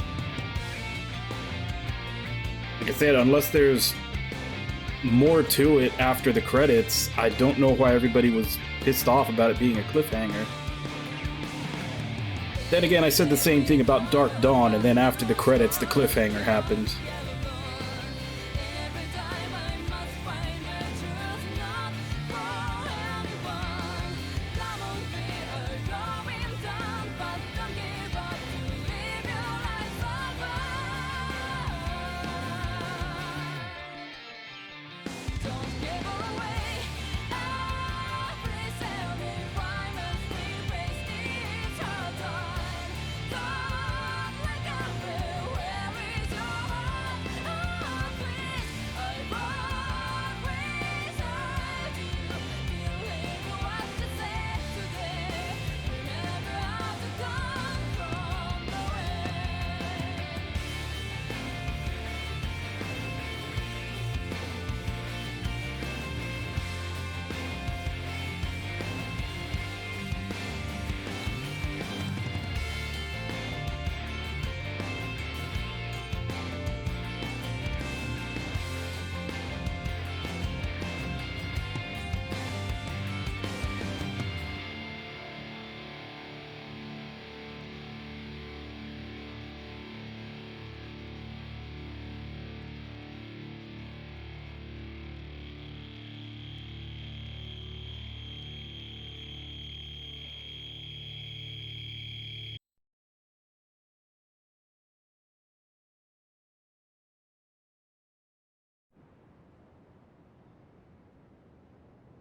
Like I said, unless there's more to it after the credits, I don't know why everybody was pissed off about it being a cliffhanger. Then again, I said the same thing about Dark Dawn, and then after the credits, the cliffhanger happened.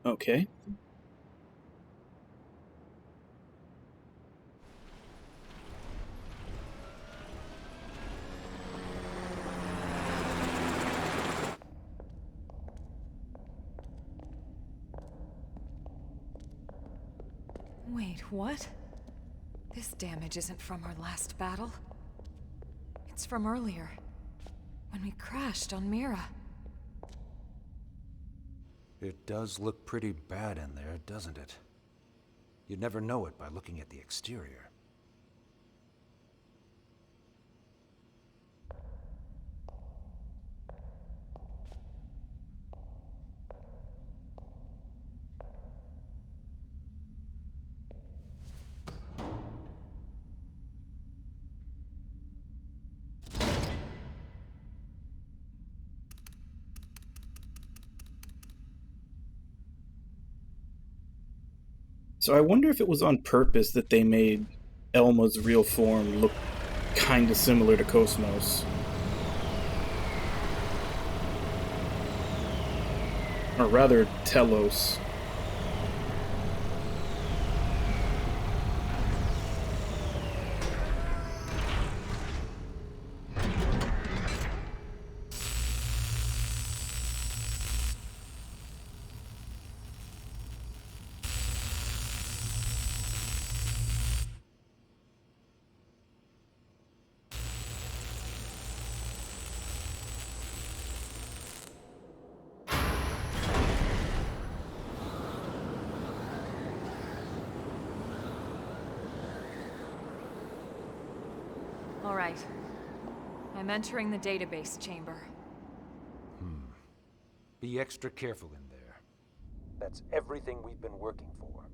Okay. Wait, what? This damage isn't from our last battle. It's from earlier, when we crashed on Mira. It does look pretty bad in there, doesn't it? You'd never know it by looking at the exterior. So I wonder if it was on purpose that they made Elma's real form look kinda similar to Cosmos. Or rather, Telos. All right. I'm entering the database chamber. Be extra careful in there. That's everything we've been working for.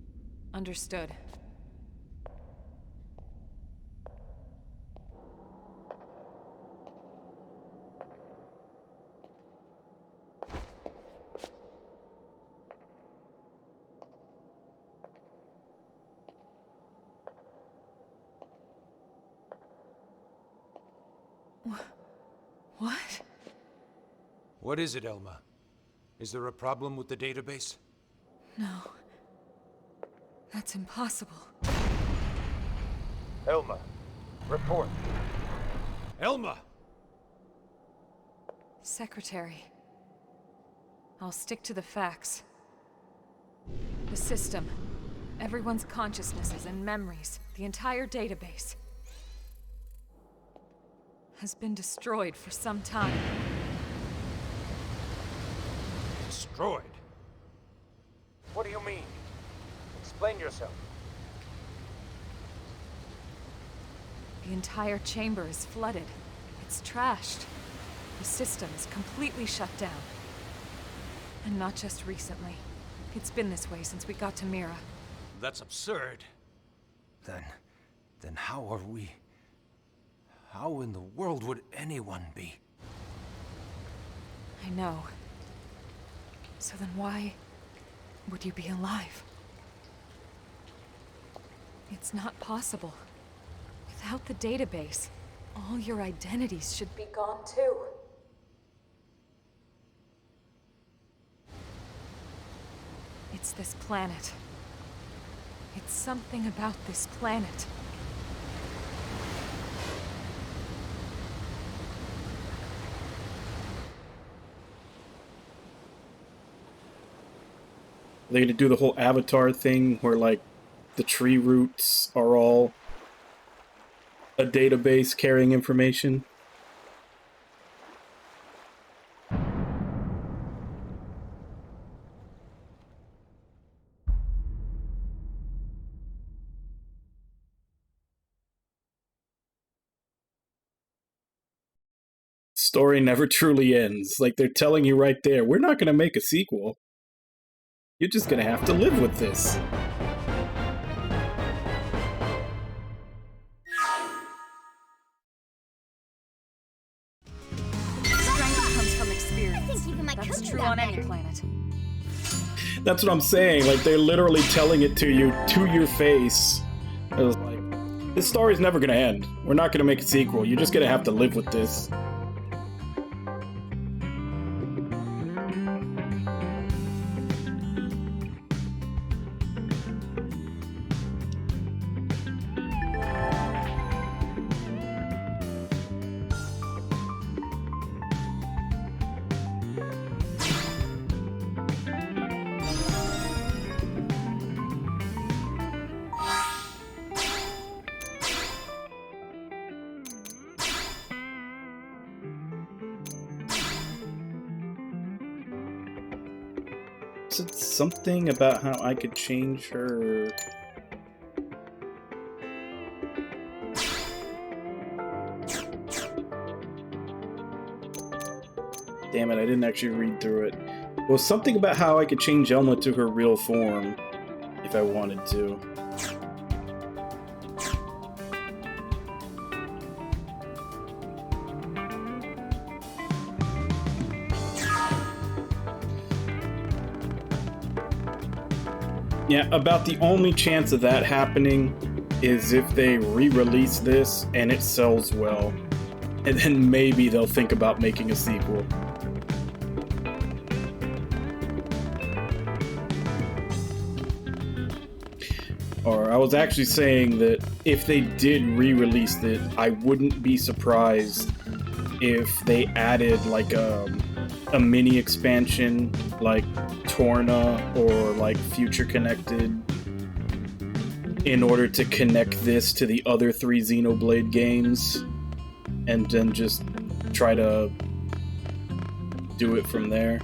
Understood. What? What is it, Elma? Is there a problem with the database? No. That's impossible. Elma, report. Elma! Secretary. I'll stick to the facts. The system. Everyone's consciousnesses and memories. The entire database. Has been destroyed for some time. Destroyed? What do you mean? Explain yourself. The entire chamber is flooded. It's trashed. The system is completely shut down. And not just recently. It's been this way since we got to Mira. That's absurd. Then how are we... How in the world would anyone be? I know. So then why would you be alive? It's not possible. Without the database, all your identities should be gone too. It's this planet. It's something about this planet. Are they gonna do the whole Avatar thing where, like, the tree roots are all a database carrying information? Story never truly ends. Like, they're telling you right there, we're not gonna make a sequel. You're just gonna have to live with this. Strength comes from experience. That's true on any planet. That's what I'm saying. Like, they're literally telling it to you, to your face. It was like, this story's never gonna end. We're not gonna make a sequel. You're just gonna have to live with this. Said something about how I could change her. Damn it, I didn't actually read through it. Well, something about how I could change Elma to her real form if I wanted to. Yeah, about the only chance of that happening is if they re-release this and it sells well. And then maybe they'll think about making a sequel. Or I was actually saying that if they did re-release it, I wouldn't be surprised if they added like a mini expansion like Torna or like Future Connected in order to connect this to the other 3 Xenoblade games and then just try to do it from there.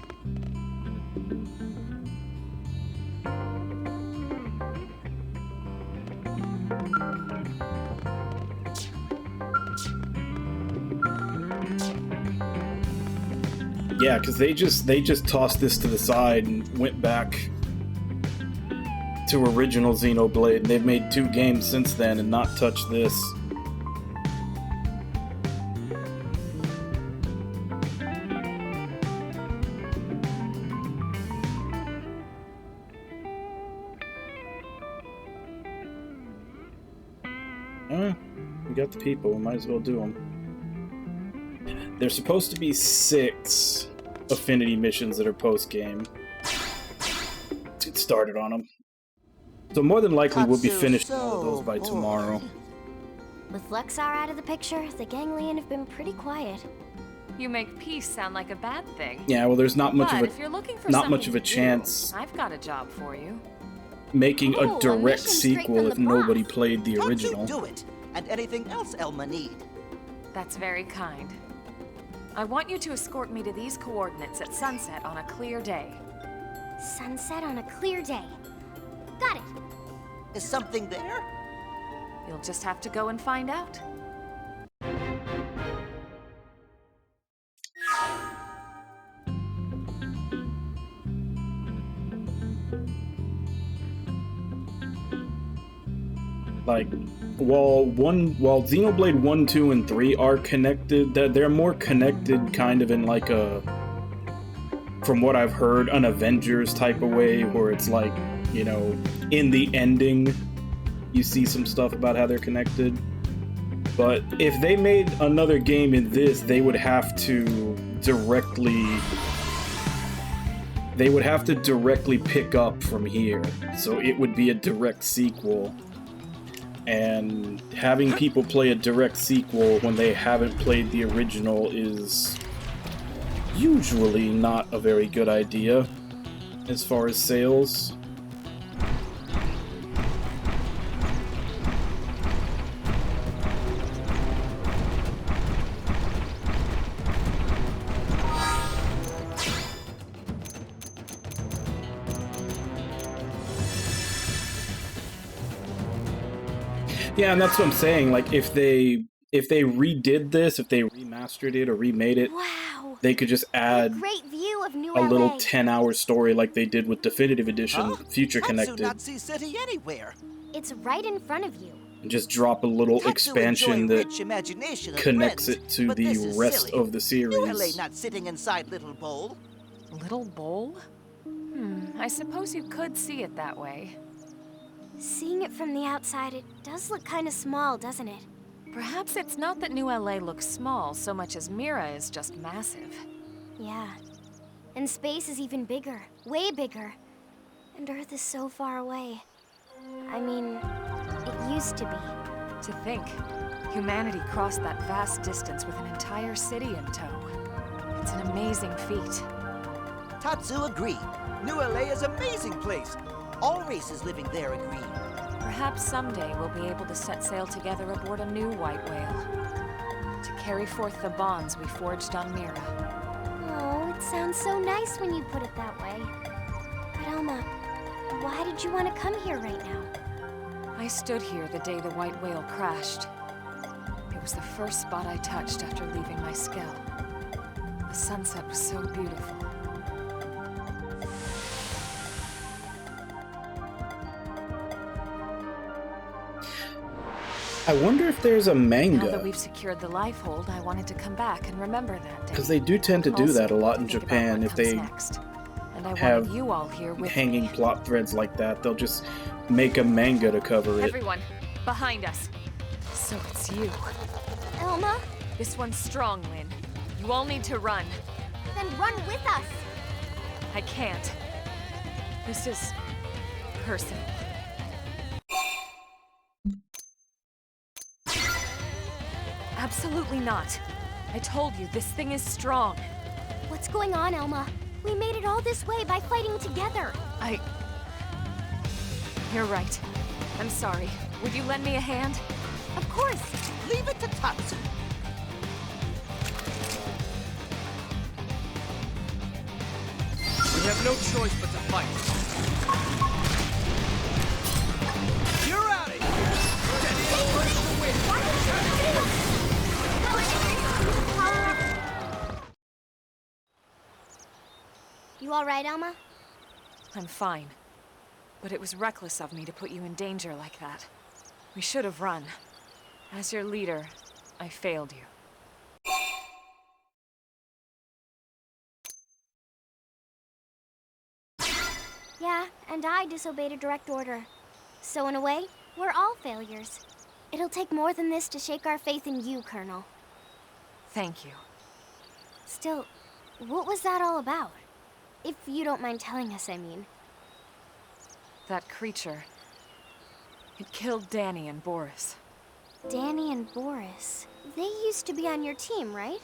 Yeah, because they just tossed this to the side and went back to original Xenoblade. They've made 2 games since then and not touched this. We got the people. We might as well do them. There's supposed to be 6 Affinity missions that are post-game. Let's get started on them. So more than likely we'll be finished all of those by tomorrow. With Luxar out of the picture, the Ganglion have been pretty quiet. You make peace sound like a bad thing. Yeah, well, there's not much if you're looking for of a chance I've got a job for you. Making a direct sequel if nobody played the original. Do it, and anything else Elma need. That's very kind. I want you to escort me to these coordinates at sunset on a clear day. Sunset on a clear day. Got it. Is something there? You'll just have to go and find out. Like, while Xenoblade 1, 2, and 3 are connected, they're more connected kind of in like a, from what I've heard, an Avengers type of way, where it's like, you know, in the ending, you see some stuff about how they're connected. But if they made another game in this, they would have to directly pick up from here. So it would be a direct sequel. And having people play a direct sequel when they haven't played the original is usually not a very good idea as far as sales. Yeah, and that's what I'm saying. Like, if they redid this, if they remastered it or remade it, wow, they could just add great view of New a little LA. 10-hour story like they did with Definitive Edition, Future Connected. Nazi City anywhere. It's right in front of you. And just drop a little expansion that connects it to the rest of the series. New LA not sitting inside Little Bowl. Little Bowl? I suppose you could see it that way. Seeing it from the outside, it does look kind of small, doesn't it? Perhaps it's not that New LA looks small so much as Mira is just massive. Yeah. And space is even bigger. Way bigger. And Earth is so far away. I mean, it used to be. To think, humanity crossed that vast distance with an entire city in tow. It's an amazing feat. Tatsu agreed. New LA is an amazing place. All races living there agree. Perhaps someday we'll be able to set sail together aboard a new white whale. To carry forth the bonds we forged on Mira. Oh, it sounds so nice when you put it that way. But Elma, why did you want to come here right now? I stood here the day the white whale crashed. It was the first spot I touched after leaving my skell. The sunset was so beautiful. I wonder if there's a manga. Now that we've secured the lifehold, I wanted to come back and remember that day. Because they do tend to do that a lot in Japan. If they And I have wanted you all here with hanging me. plot threads like that. They'll just make a manga to cover it. Everyone, behind us. So it's you. Elma? This one's strong, Lynn. You all need to run. Then run with us! I can't. This is personal. Absolutely not. I told you, this thing is strong. What's going on, Elma? We made it all this way by fighting together. You're right. I'm sorry. Would you lend me a hand? Of course. Leave it to Tatsu. We have no choice but to fight. You're out of You all right, Elma? I'm fine. But it was reckless of me to put you in danger like that. We should have run. As your leader, I failed you. Yeah, and I disobeyed a direct order. So in a way, we're all failures. It'll take more than this to shake our faith in you, Colonel. Thank you. Still, what was that all about? If you don't mind telling us, I mean. That creature... it killed Danny and Boris. Danny and Boris. They used to be on your team, right?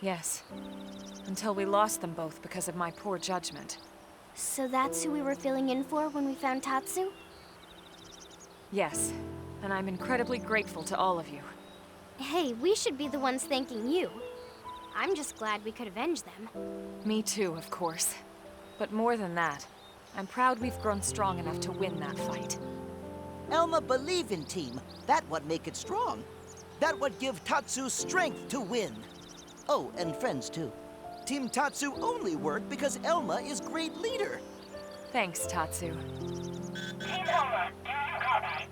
Yes. Until we lost them both because of my poor judgment. So that's who we were filling in for when we found Tatsu? Yes. And I'm incredibly grateful to all of you. Hey, we should be the ones thanking you. I'm just glad we could avenge them. Me too, of course. But more than that, I'm proud we've grown strong enough to win that fight. Elma believe in team. That what make it strong. That what give Tatsu strength to win. Oh, and friends too. Team Tatsu only work because Elma is great leader. Thanks, Tatsu. Team Elma, do you copy?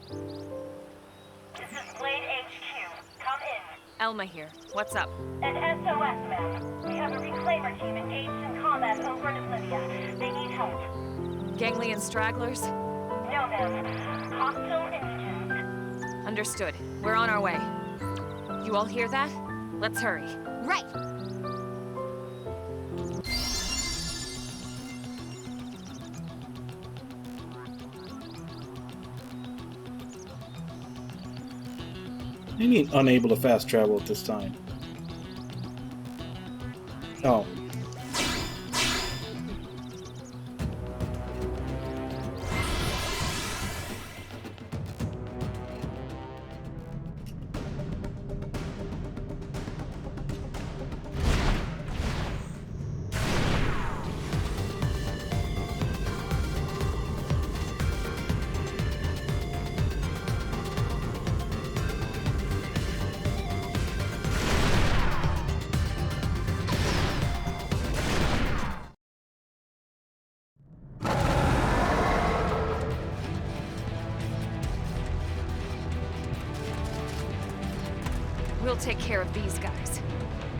This is Blade HQ. Come in. Elma here. What's up? An SOS, ma'am. We have a reclaimer team engaged in combat over in Oblivion. They need help. Ganglion stragglers? No, ma'am. Hostile indigents. Understood. We're on our way. You all hear that? Let's hurry. Right! I mean, unable to fast travel at this time. Oh. We'll take care of these guys.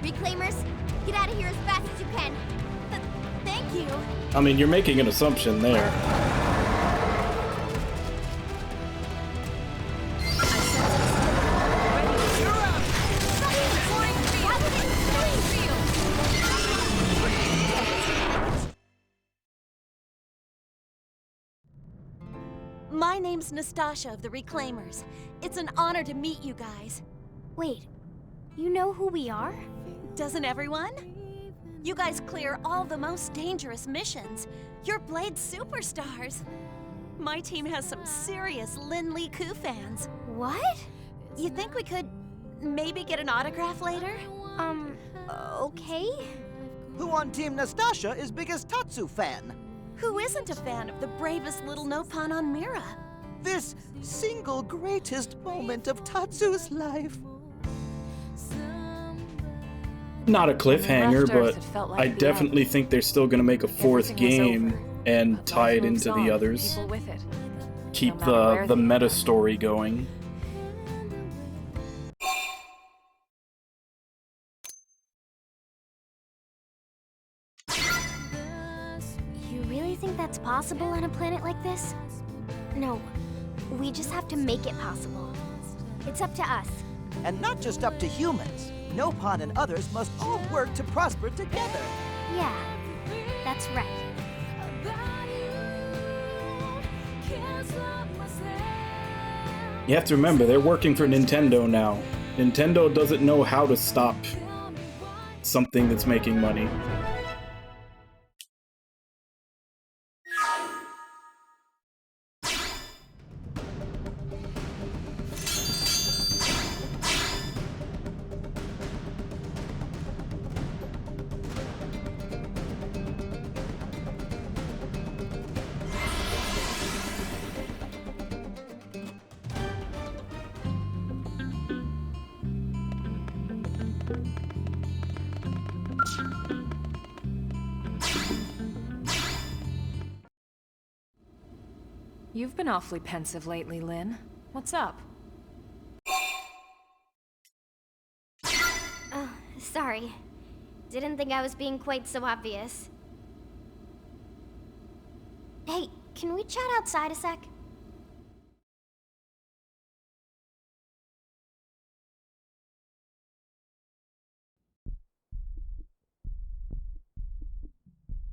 Reclaimers, get out of here as fast as you can. Thank you. I mean, you're making an assumption there. My name's Nastasha of the Reclaimers. It's an honor to meet you guys. Wait, you know who we are? Doesn't everyone? You guys clear all the most dangerous missions. You're Blade superstars. My team has some serious Lin Li Ku fans. What? You think we could maybe get an autograph later? Okay. Who on Team Nastasha is biggest Tatsu fan? Who isn't a fan of the bravest little Nopon on Mira? This single greatest moment of Tatsu's life. Not a cliffhanger, Earth, but it felt like I the definitely think they're still going to make a fourth Everything was game over. and But tie it life moves into on, the others. people with it. Keep No matter where the they meta are. story going. You really think that's possible on a planet like this? No. We just have to make it possible. It's up to us. And not just up to humans. Nopon and others must all work to prosper together. Yeah, that's right. You have to remember, they're working for Nintendo now. Nintendo doesn't know how to stop something that's making money. You've been awfully pensive lately, Lynn. What's up? Oh, sorry. Didn't think I was being quite so obvious. Hey, can we chat outside a sec?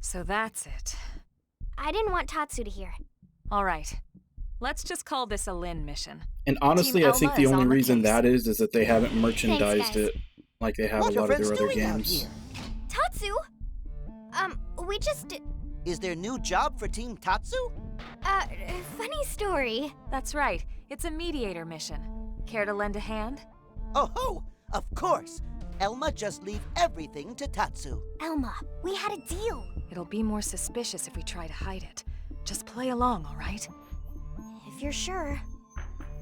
So that's it. I didn't want Tatsu to hear. All right. Let's just call this a Lynn mission. And honestly, Team I think Elma the is only on the reason case. that is that they haven't merchandised guys. it like they have What a are lot of friends their other doing out games. here? Tatsu? We just... Is there new job for Team Tatsu? Funny story. That's right. It's a mediator mission. Care to lend a hand? Oh ho! Of course! Elma just leave everything to Tatsu. Elma, we had a deal. It'll be more suspicious if we try to hide it. Just play along, all right? If you're sure.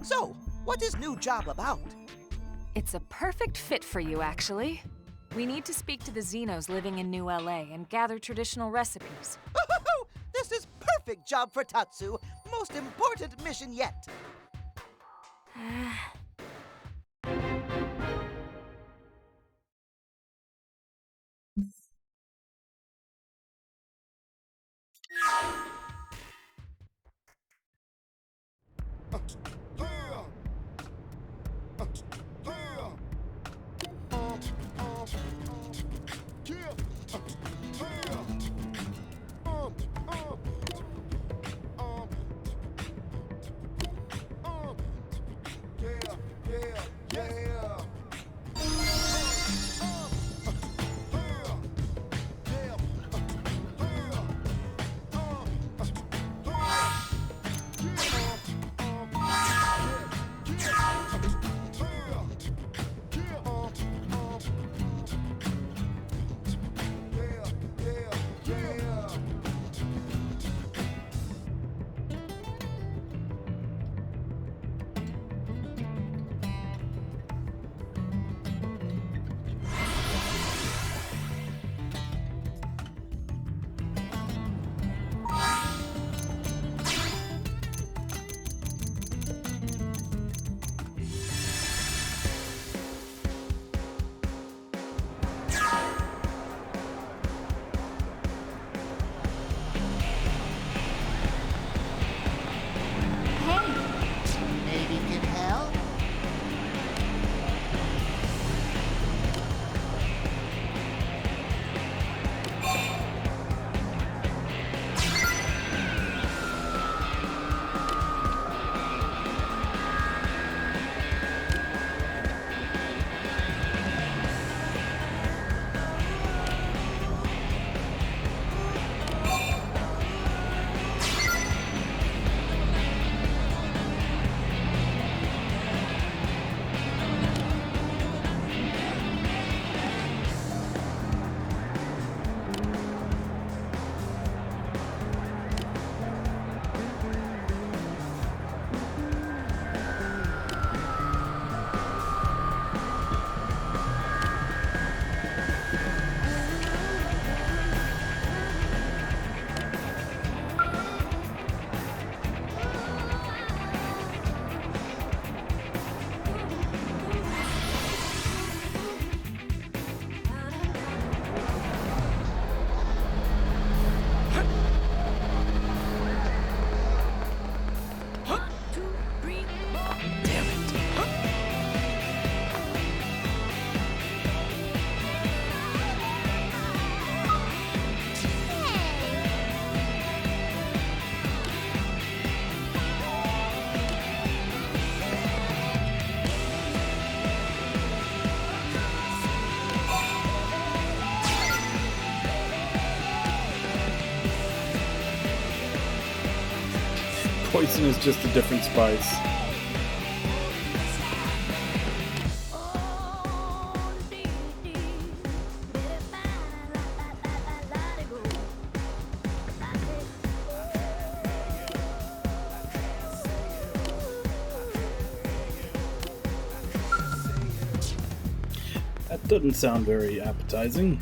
So, what is new job about? It's a perfect fit for you, actually. We need to speak to the Xenos living in New LA and gather traditional recipes. This is perfect job for Tatsu. Most important mission yet. Poison is just a different spice. That doesn't sound very appetizing.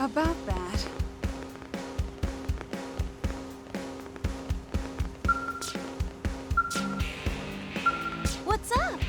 About that. What's up?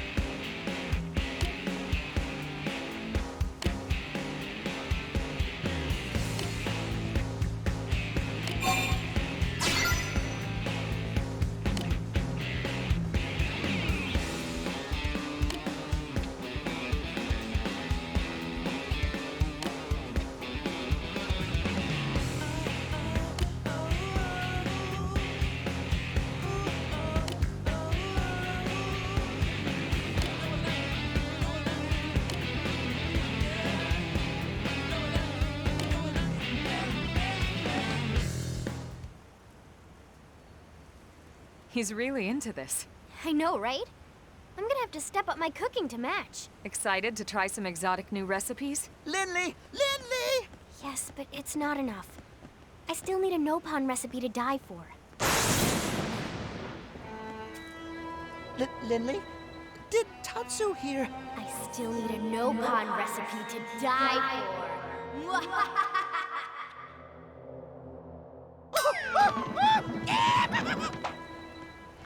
He's really into this. I know, right? I'm gonna have to step up my cooking to match. Excited to try some exotic new recipes? Lindley! Lindley! Yes, but it's not enough. I still need a no-pon recipe to die for. Lindley? Did Tatsu hear? I still need a no-pon recipe to die for.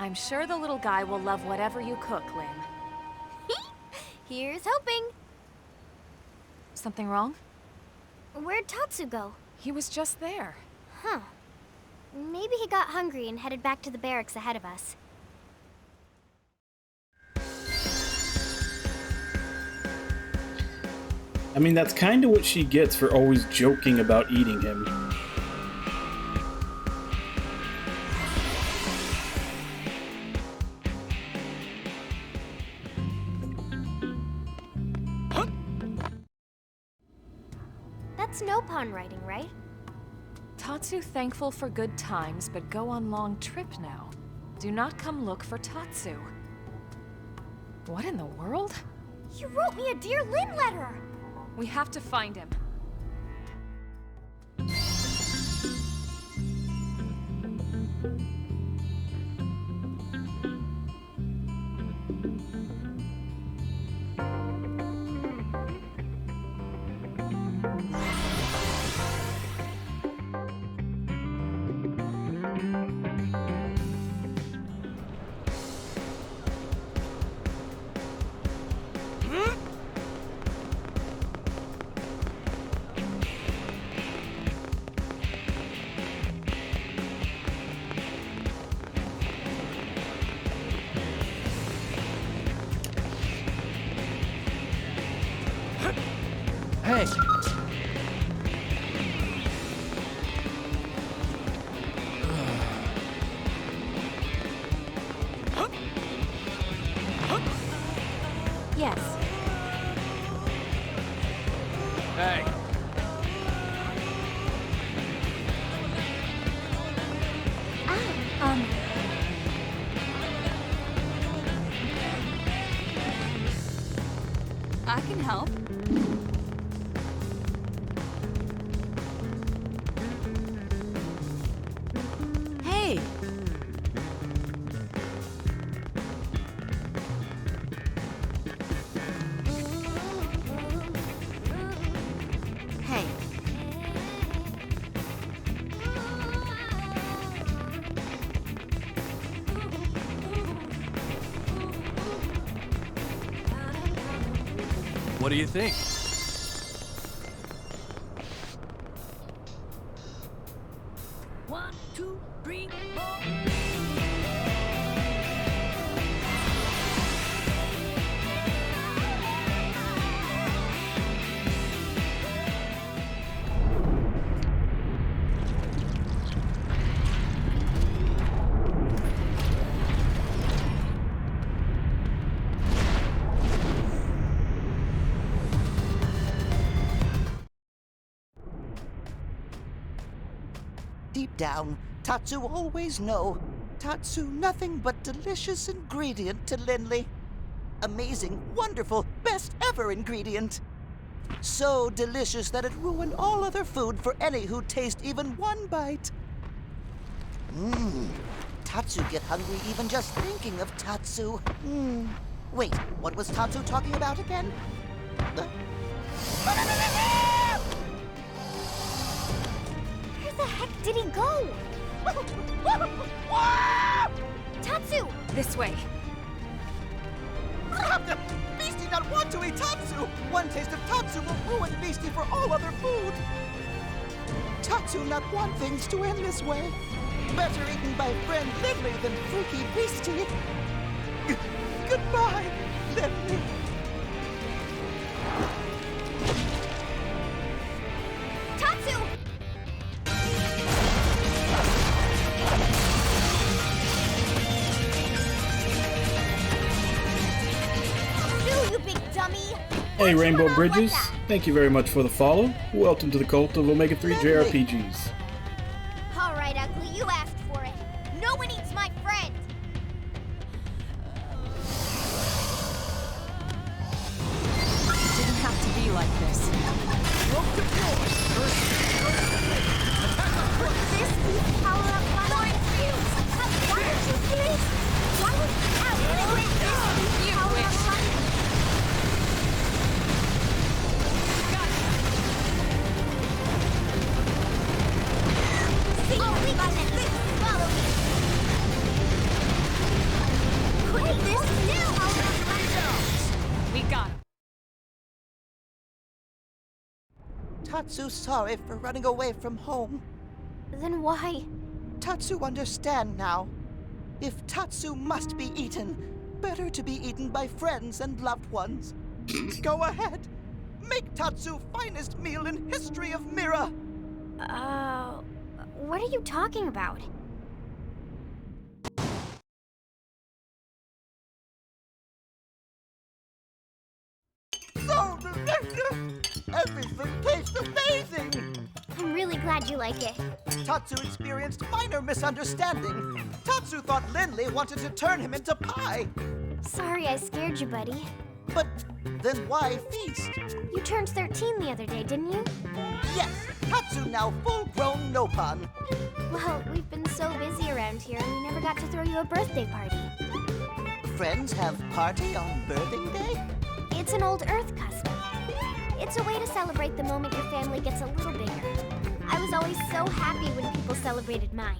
I'm sure the little guy will love whatever you cook, Lynn. Here's hoping. Something wrong? Where'd Tatsu go? He was just there. Huh. Maybe he got hungry and headed back to the barracks ahead of us. I mean, that's kind of what she gets for always joking about eating him. That's no-pon writing, right? Tatsu thankful for good times, but go on long trip now. Do not come look for Tatsu. What in the world? You wrote me a Dear Lynn letter! We have to find him. Hey! Yes. Hey! I can help. Hey! Hey. What do you think? One, two, three, four. Deep down, Tatsu always know. Tatsu nothing but delicious ingredient to Lindley. Amazing, wonderful, best ever ingredient. So delicious that it ruined all other food for any who taste even one bite. Tatsu get hungry even just thinking of Tatsu. Wait, what was Tatsu talking about again? Where the heck did he go? Tatsu! This way. Crap! Beastie not want to eat Tatsu! One taste of Tatsu will ruin Beastie for all other food! Tatsu not want things to end this way. Better eaten by friend Lindley than freaky Beastie. Goodbye, Lindley. Tatsu! You big dummy! Hey Rainbow Bridges, thank you very much for the follow. Welcome to the cult of Omega-3 JRPGs. Alright, Ugly, you asked for it. No one eats my friend! Didn't have to be like this. This is power-up my fuse! Why would you do this? Why would you power-up my... We got him. Tatsu's sorry for running away from home. Then why? Tatsu understand now. If Tatsu must be eaten, better to be eaten by friends and loved ones. Go ahead. Make Tatsu finest meal in history of Mira. What are you talking about? So delicious! Everything tastes amazing! I'm really glad you like it. Tatsu experienced minor misunderstanding. Tatsu thought Lindley wanted to turn him into pie. Sorry I scared you, buddy. But then why feast? You turned 13 the other day, didn't you? Yes, Tatsu now full-grown Nopon. Well, we've been so busy around here, we never got to throw you a birthday party. Friends have party on birthing day? It's an old Earth custom. It's a way to celebrate the moment your family gets a little bigger. I was always so happy when people celebrated mine.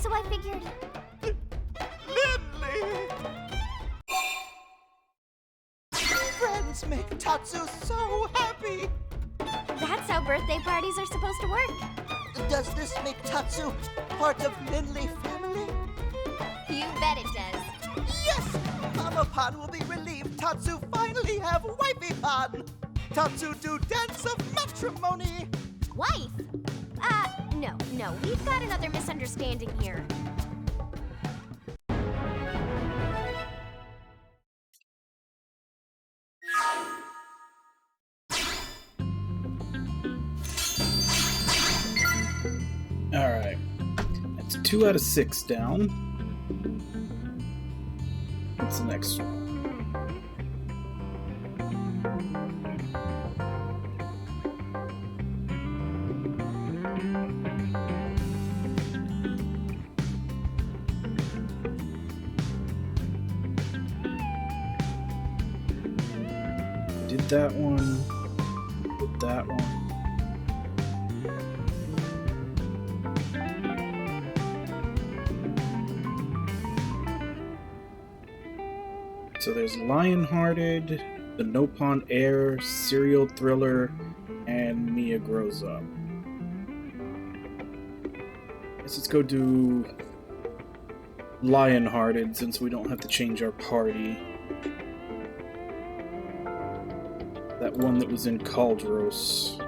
So I figured... Lindley! Friends make Tatsu so happy! That's how birthday parties are supposed to work. Does this make Tatsu part of Lindley family? You bet it does. Yes! Mama Pan will be relieved Tatsu finally have Wifey Pan! Tatsu do dance of matrimony! Wife? No. We've got another misunderstanding here. Alright. That's 2 out of 6 down. What's the next one? Did that one. Did that one. So there's Lionhearted, the Nopon Air, Serial Thriller, and Mia Grows Up. Let's go do Lionhearted since we don't have to change our party. That one that was in Caldros.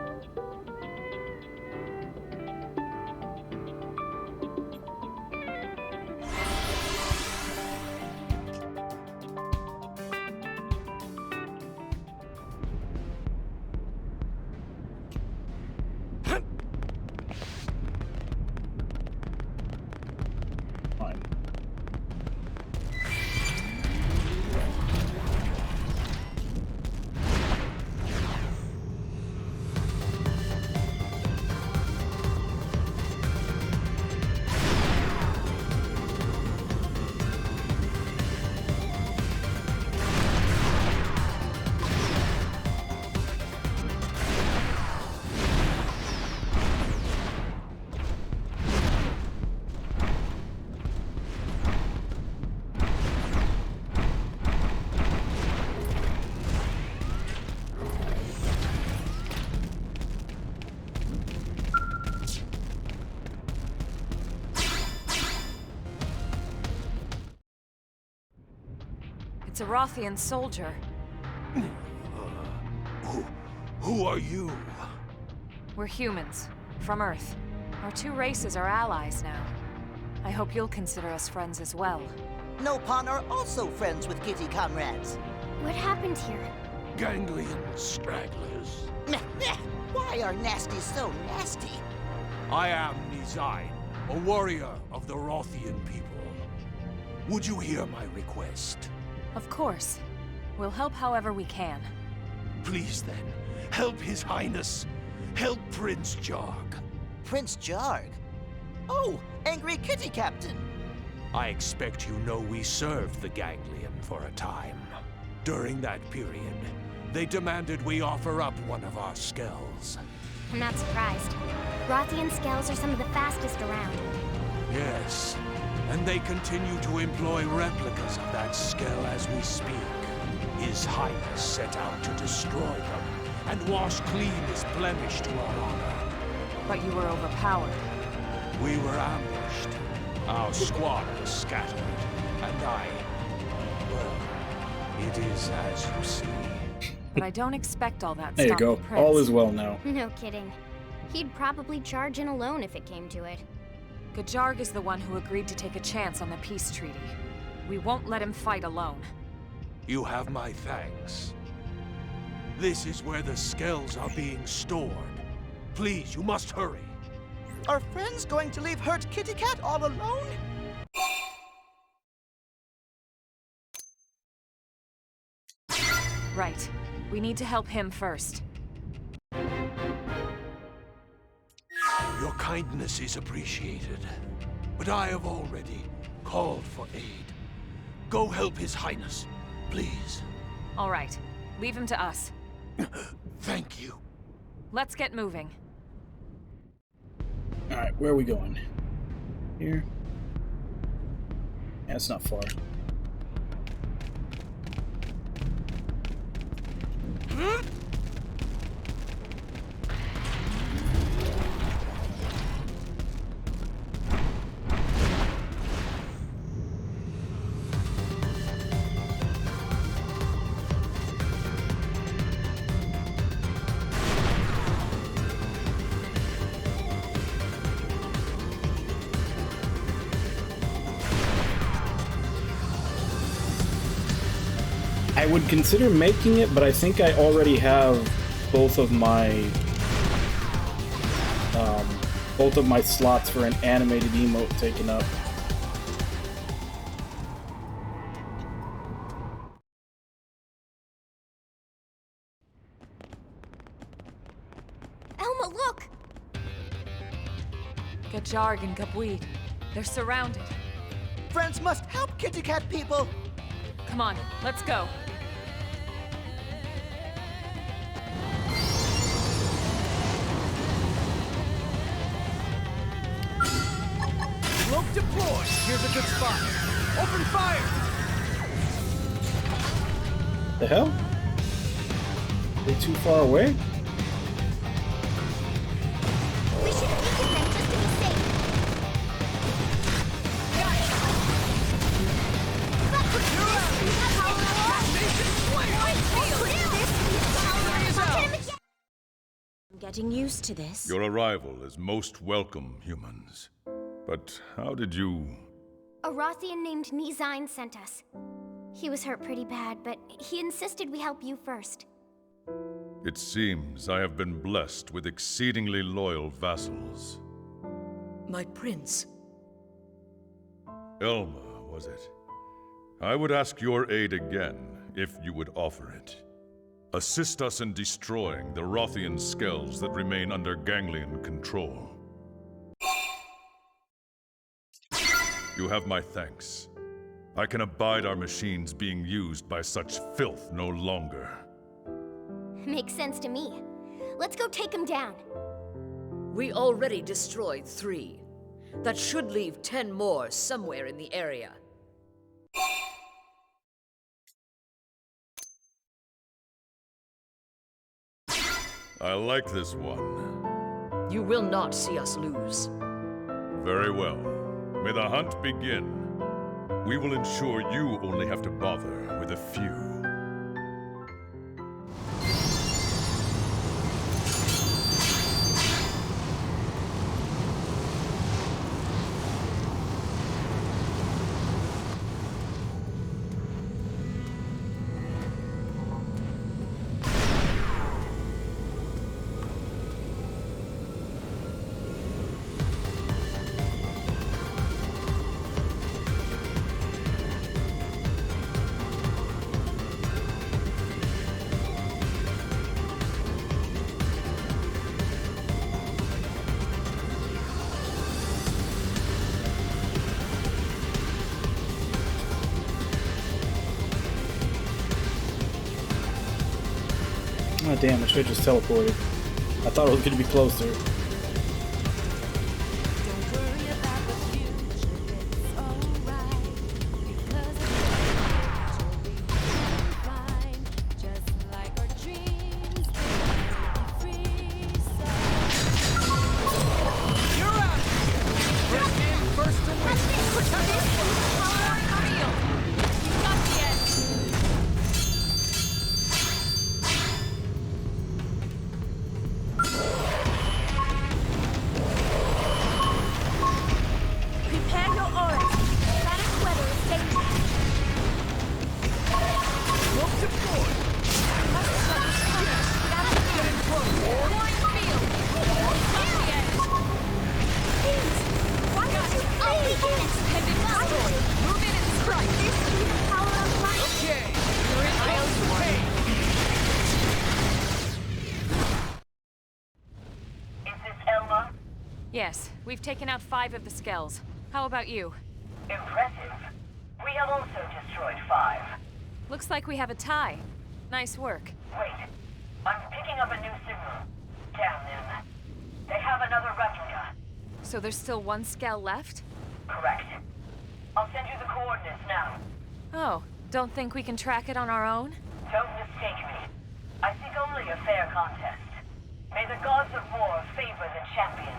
It's a Rothian soldier. Who are you? We're humans, from Earth. Our two races are allies now. I hope you'll consider us friends as well. Nopon are also friends with kitty comrades. What happened here? Ganglion stragglers. Why are nasty so nasty? I am Nizain, a warrior of the Rothian people. Would you hear my request? Of course. We'll help however we can. Please then, help His Highness. Help Prince Jarg. Prince Jarg? Oh, Angry Kitty Captain. I expect you know we served the Ganglion for a time. During that period, they demanded we offer up one of our skulls. I'm not surprised. Rothian scales are some of the fastest around. Yes, and they continue to employ replicas of that skull as we speak. His Highness set out to destroy them and wash clean this blemish to our honor. But you were overpowered. We were ambushed. Our squad was scattered, and well, it is as you see. But I don't expect all that There you go. Prince. All is well now. No kidding. He'd probably charge in alone if it came to it. Gajarg is the one who agreed to take a chance on the peace treaty. We won't let him fight alone. You have my thanks. This is where the skulls are being stored. Please, you must hurry. Are friends going to leave hurt Kitty Cat all alone? Right. We need to help him first. Your kindness is appreciated, but I have already called for aid. Go help His Highness, please. All right. Leave him to us. Thank you. Let's get moving. Alright, where are we going? Here? Yeah, it's not far. I would consider making it, but I think I already have both of my slots for an animated emote taken up. Elma, look! Gajarg and Gabweed. They're surrounded. Friends must help Kitty Cat people! Come on, let's go. Cloak deployed. Here's a good spot. Open fire! The hell? Are they too far away? We should weaken them just to be safe. Got it! I'm getting used to this. Your arrival is most welcome, humans. But how did you... A Rothian named Nizain sent us. He was hurt pretty bad, but he insisted we help you first. It seems I have been blessed with exceedingly loyal vassals. My prince. Elma, was it? I would ask your aid again, if you would offer it. Assist us in destroying the Rothian skulls that remain under Ganglion control. You have my thanks. I can abide our machines being used by such filth no longer. Makes sense to me. Let's go take him down. We already destroyed 3. That should leave 10 more somewhere in the area. I like this one. You will not see us lose. Very well. May the hunt begin. We will ensure you only have to bother with a few. Oh damn, I should have just teleported. I thought it was going to be closer. Yes, we've taken out 5 of the skells. How about you? Impressive. We have also destroyed 5. Looks like we have a tie. Nice work. Wait. I'm picking up a new signal. Damn them. They have another replica. So there's still 1 skell left? Correct. I'll send you the coordinates now. Oh, don't think we can track it on our own? Don't mistake me. I seek only a fair contest. May the gods of war favor the champion.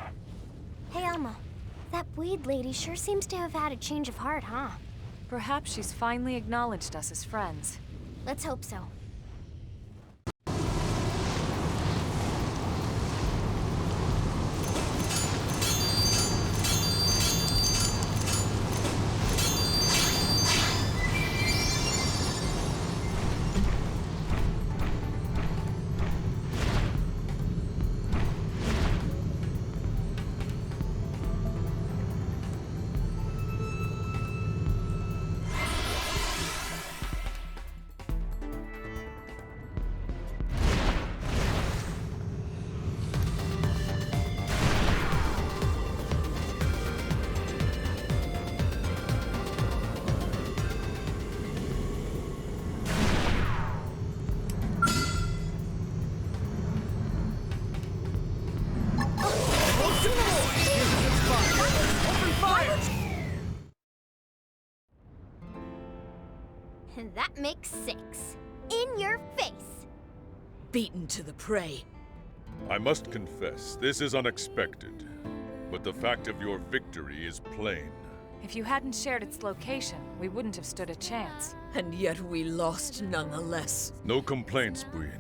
Hey, Elma. That weed lady sure seems to have had a change of heart, huh? Perhaps she's finally acknowledged us as friends. Let's hope so. That makes 6. In your face! Beaten to the prey. I must confess, this is unexpected. But the fact of your victory is plain. If you hadn't shared its location, we wouldn't have stood a chance. And yet we lost nonetheless. No complaints, Queen.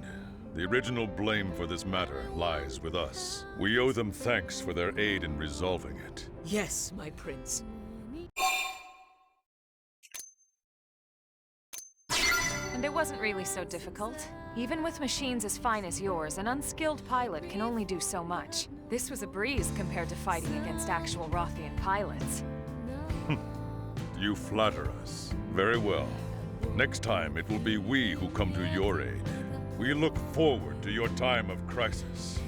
The original blame for this matter lies with us. We owe them thanks for their aid in resolving it. Yes, my prince. And it wasn't really so difficult. Even with machines as fine as yours, an unskilled pilot can only do so much. This was a breeze compared to fighting against actual Rothian pilots. You flatter us. Very well. Next time, it will be we who come to your aid. We look forward to your time of crisis.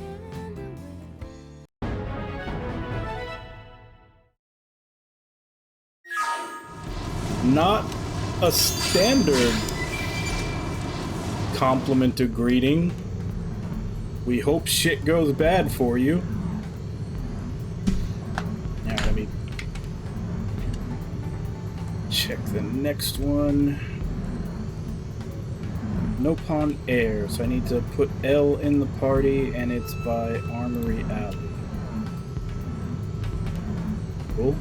Not a standard compliment to greeting. We hope shit goes bad for you. Now let me check the next one. Nopon Air, so I need to put L in the party, and it's by Armory Alley. Cool.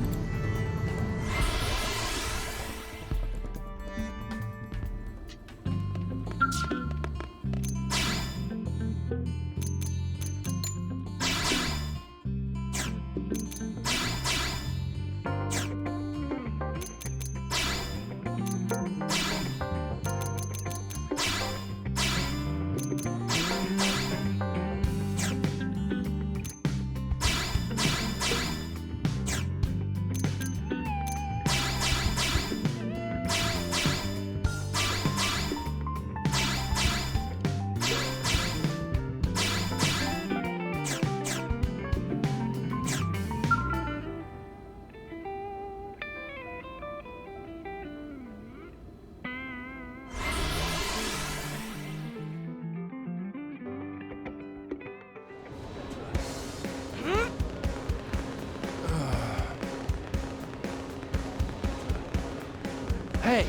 Hey!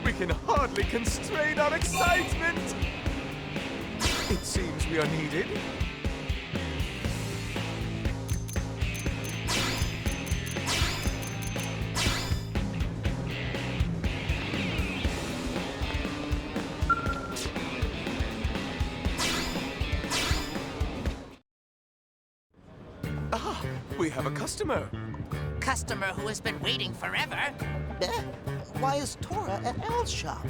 We can hardly constrain our excitement! It seems we are needed. Ah, we have a customer. Customer who has been waiting forever. Why is Tora at Al's shop?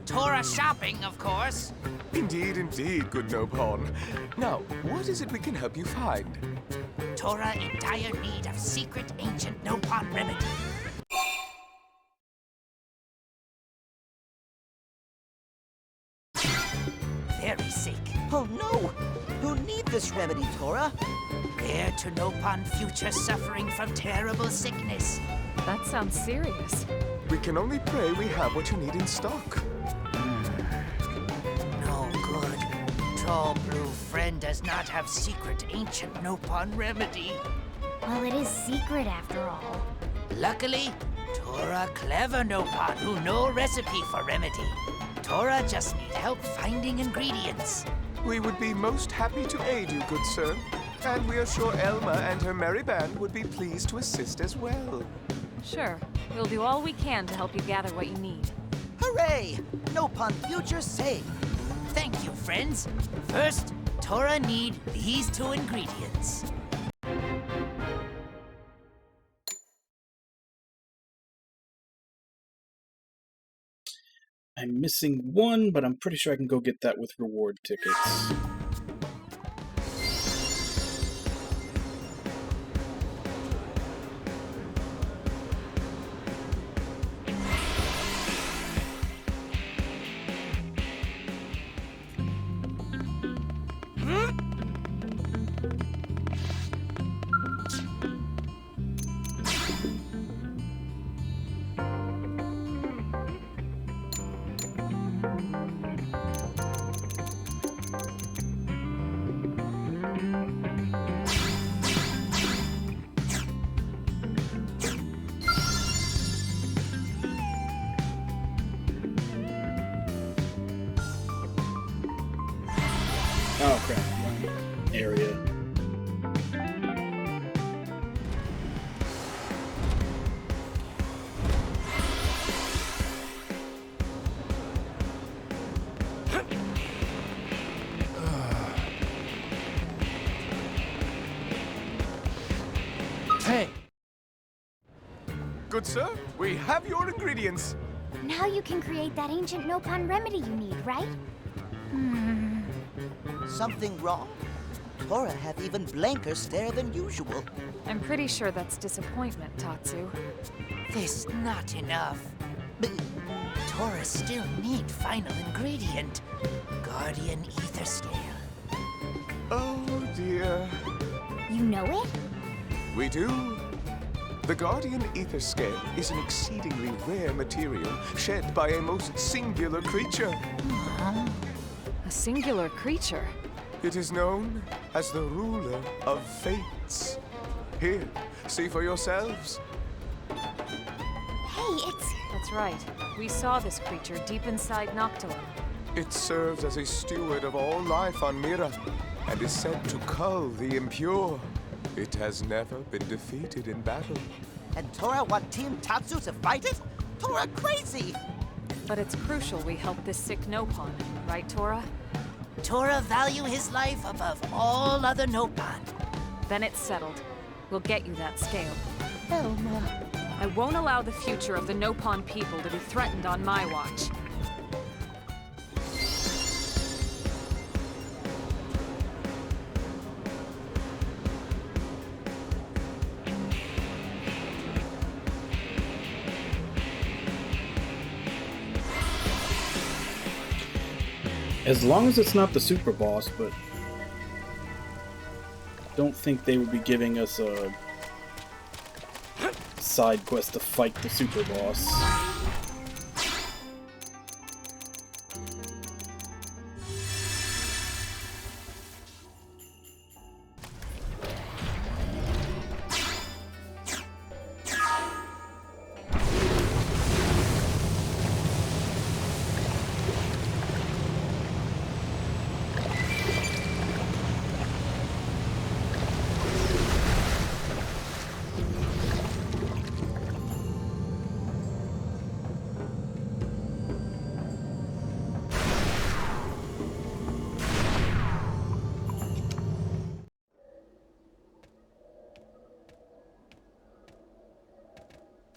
Tora shopping, of course. Indeed, indeed, good Nopon. Now, what is it we can help you find? Tora in dire need of secret ancient Nopon remedy. Very sick. Oh no! Who need this remedy, Tora? Heir to Nopon future suffering from terrible sickness. That sounds serious. We can only pray we have what you need in stock. No good. Tall blue friend does not have secret ancient Nopon remedy. Well, it is secret after all. Luckily, Tora clever Nopon who know recipe for remedy. Tora just need help finding ingredients. We would be most happy to aid you, good sir. And we are sure Elma and her merry band would be pleased to assist as well. Sure. We'll do all we can to help you gather what you need. Hooray! Nopon future safe. Thank you, friends. First, Tora need these 2 ingredients. I'm missing one, but I'm pretty sure I can go get that with reward tickets. Oh crap, wrong area. Hey! Good sir, we have your ingredients. Now you can create that ancient Nopon remedy you need, right? Something wrong? Tora have even blanker stare than usual. I'm pretty sure that's disappointment, Tatsu. This not enough. Tora still need final ingredient. Guardian ether scale. Oh dear. You know it? We do. The Guardian Ether Scale is an exceedingly rare material shed by a most singular creature. A singular creature? It is known as the Ruler of Fates. Here, see for yourselves. Hey, it's... That's right. We saw this creature deep inside Noctilum. It serves as a steward of all life on Mira, and is said to cull the impure. It has never been defeated in battle. And Tora want Team Tatsu to fight it? Tora crazy! But it's crucial we help this sick Nopon, right, Tora? Tora value his life above all other Nopon. Then it's settled. We'll get you that scale. Elma... I won't allow the future of the Nopon people to be threatened on my watch. As long as it's not the super boss, but don't think they would be giving us a side quest to fight the super boss.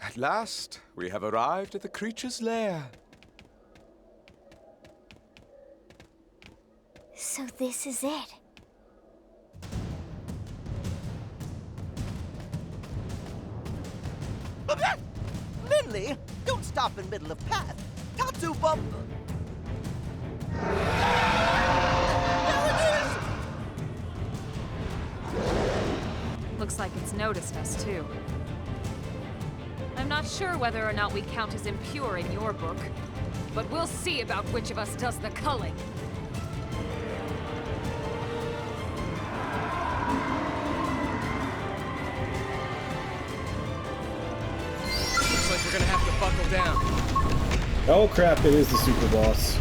At last, we have arrived at the creature's lair. So this is it. Linley, don't stop in middle of path. Tatsu bump. Looks like it's noticed us, too. I'm not sure whether or not we count as impure in your book, but we'll see about which of us does the culling. Looks like we're gonna have to buckle down. Oh crap, it is the super boss.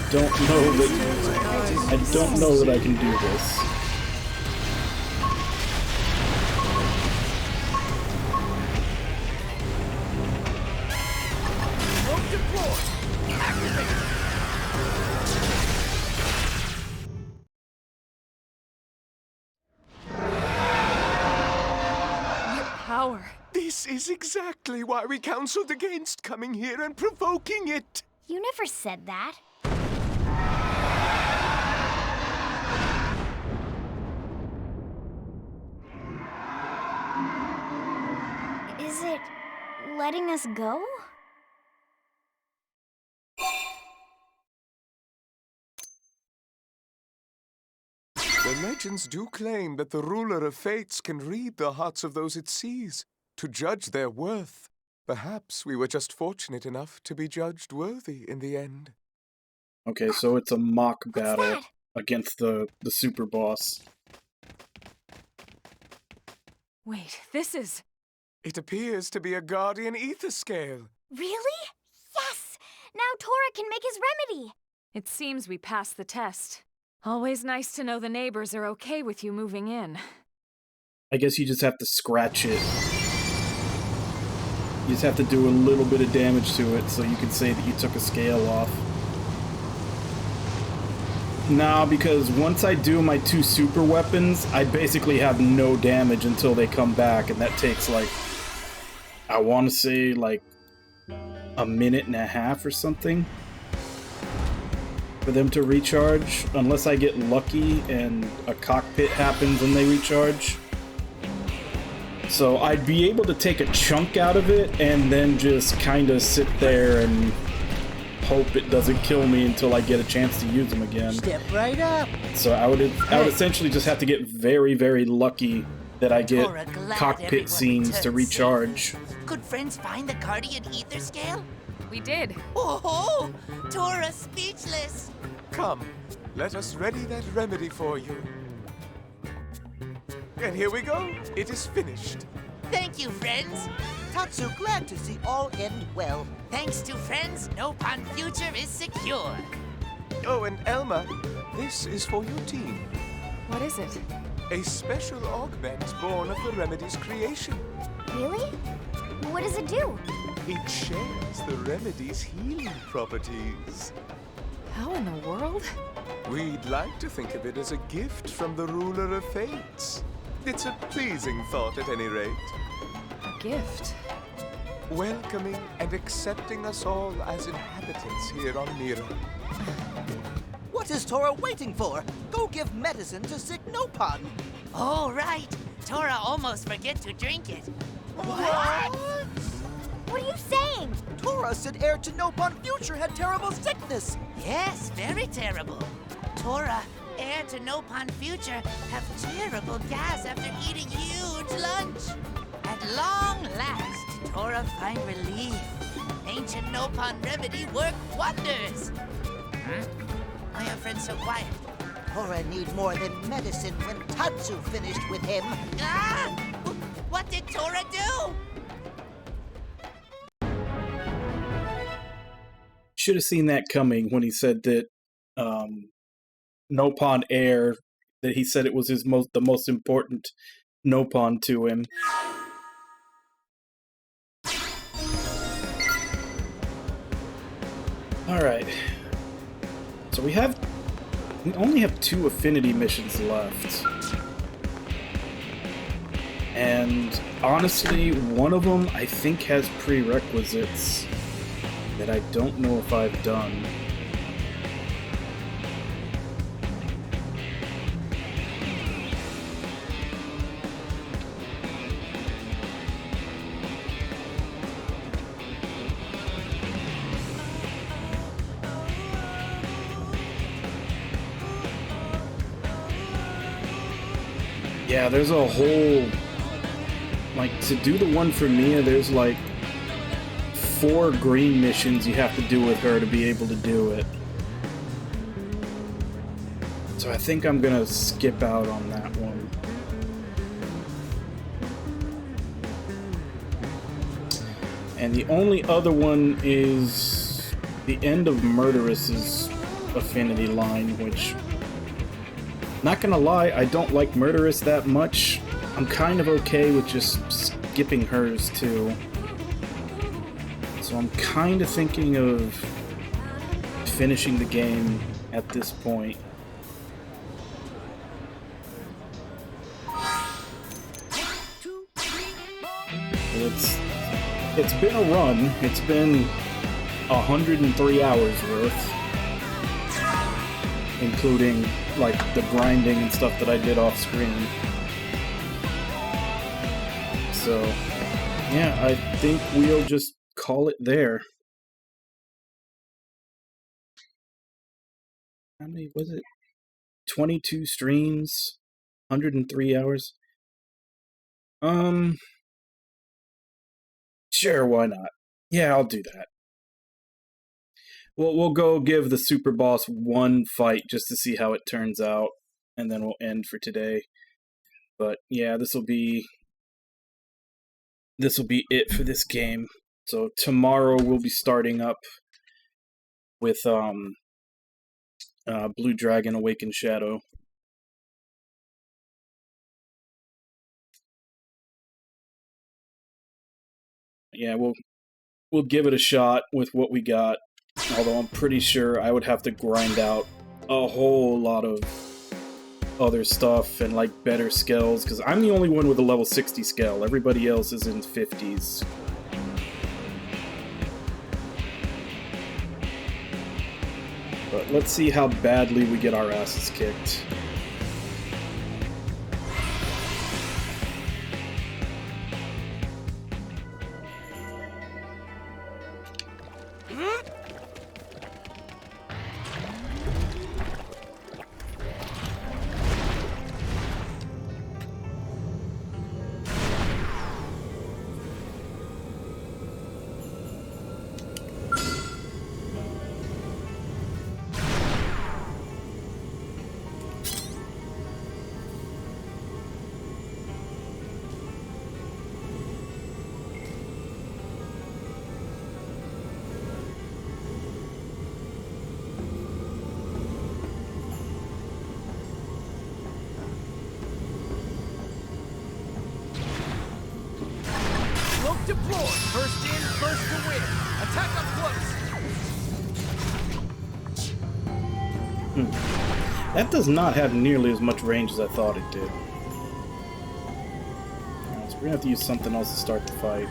I don't know that I can do this. Power. This is exactly why we counseled against coming here and provoking it. You never said that. Is it letting us go? The legends do claim that the ruler of fates can read the hearts of those it sees, to judge their worth. Perhaps we were just fortunate enough to be judged worthy in the end. Okay, so it's a mock battle against the super boss. Wait, this is... It appears to be a guardian ether scale. Really? Yes! Now Tora can make his remedy! It seems we passed the test. Always nice to know the neighbors are okay with you moving in. I guess you just have to scratch it. You just have to do a little bit of damage to it so you can say that you took a scale off. Nah, because once I do my 2 super weapons, I basically have no damage until they come back, and that takes like, I want to say like a minute and a half or something for them to recharge, unless I get lucky and a cockpit happens and they recharge. So I'd be able to take a chunk out of it and then just kind of sit there and hope it doesn't kill me until I get a chance to use them again. Step right up. So I would essentially just have to get very, very lucky that I get cockpit scenes to recharge. Could friends find the guardian ether scale? We did. Oh, Tora speechless. Come, let us ready that remedy for you. And here we go. It is finished. Thank you, friends. Tatsu, glad to see all end well. Thanks to friends, Nopon future is secure. Oh, and Elma, this is for your team. What is it? A special augment born of the remedy's creation. Really? What does it do? It shares the remedy's healing properties. How in the world? We'd like to think of it as a gift from the ruler of fates. It's a pleasing thought at any rate. A gift? Welcoming and accepting us all as inhabitants here on Mira. What is Tora waiting for? Go give medicine to sick Nopon. Oh, right. Tora almost forget to drink it. What? What are you saying? Tora said heir to Nopon future had terrible sickness. Yes, very terrible. Tora, heir to Nopon future, have terrible gas after eating huge lunch. At long last, Tora find relief. Ancient Nopon remedy work wonders. Why are friends so quiet? Tora need more than medicine when Tatsu finished with him. Ah! What did Tora do? Should have seen that coming when he said that Nopon heir, that he said it was the most important Nopon to him. Alright. So we only have 2 affinity missions left. And honestly, one of them I think has prerequisites that I don't know if I've done. Yeah, there's a whole, like, to do the one for Mia, there's like 4 green missions you have to do with her to be able to do it. So I think I'm gonna skip out on that one. And the only other one is the end of Murderous's affinity line, which, not gonna lie, I don't like Murderous that much. I'm kind of okay with just skipping hers too. So I'm kind of thinking of finishing the game at this point. It's been a run. It's been 103 hours worth, including like the grinding and stuff that I did off screen. So yeah, I think we'll just call it there. How many was it? 22 streams, 103 hours. Sure, why not? Yeah, I'll do that. We'll go give the super boss one fight just to see how it turns out, and then we'll end for today. But yeah, this will be it for this game. So tomorrow we'll be starting up with Blue Dragon Awakened Shadow. Yeah, we'll give it a shot with what we got. Although I'm pretty sure I would have to grind out a whole lot of other stuff and like better skills, because I'm the only one with a level 60 skill. Everybody else is in 50s. But let's see how badly we get our asses kicked. Deploy! First in, first to win! Attack up close! That does not have nearly as much range as I thought it did. Alright, so we're gonna have to use something else to start the fight.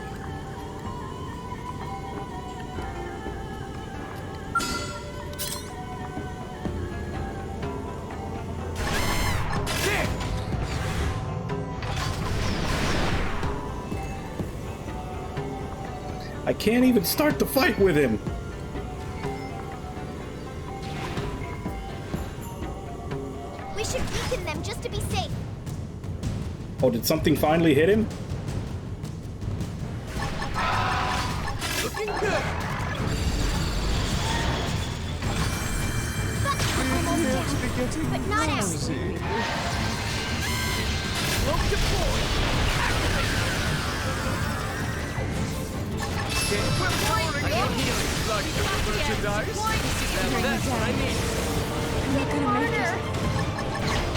I can't even start the fight with him! We should weaken them just to be safe. Oh, did something finally hit him? Looking good! But not out. Cloak deployed! I can heal you, like the merchandise. That's what I need. I'm not gonna make it.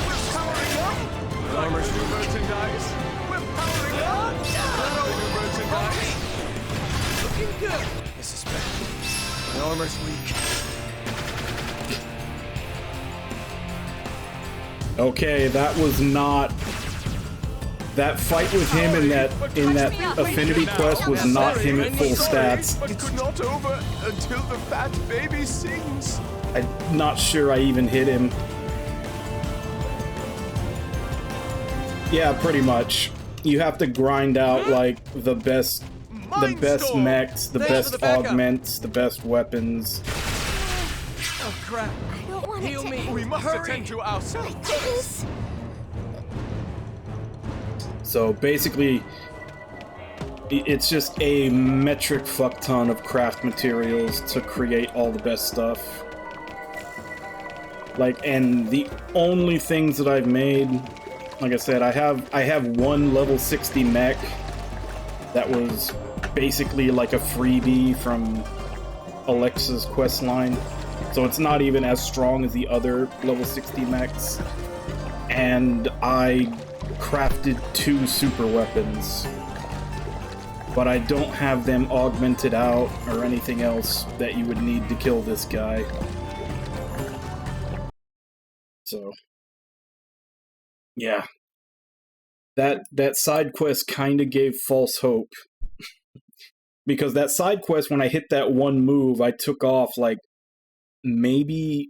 We're powering up! Armor's new merchandise. We're powering up! Not new merchandise. Looking good! This is bad. My armor's weak. Okay, that was not That fight with him in that affinity quest was not him at full stats. It's not over until the fat baby sings. I'm not sure I even hit him. Yeah, pretty much. You have to grind out like the best mechs, the best augments, the best weapons. Oh crap! I don't want Heal it to me. end We must like attend to ourselves. this. So basically, it's just a metric fuck ton of craft materials to create all the best stuff. Like, and the only things that I've made, like I said, I have one level 60 mech that was basically like a freebie from Alexa's questline. So it's not even as strong as the other level 60 mechs. And I crafted 2 super weapons. But I don't have them augmented out or anything else that you would need to kill this guy. So, yeah. That side quest kind of gave false hope. Because that side quest, when I hit that one move, I took off like maybe,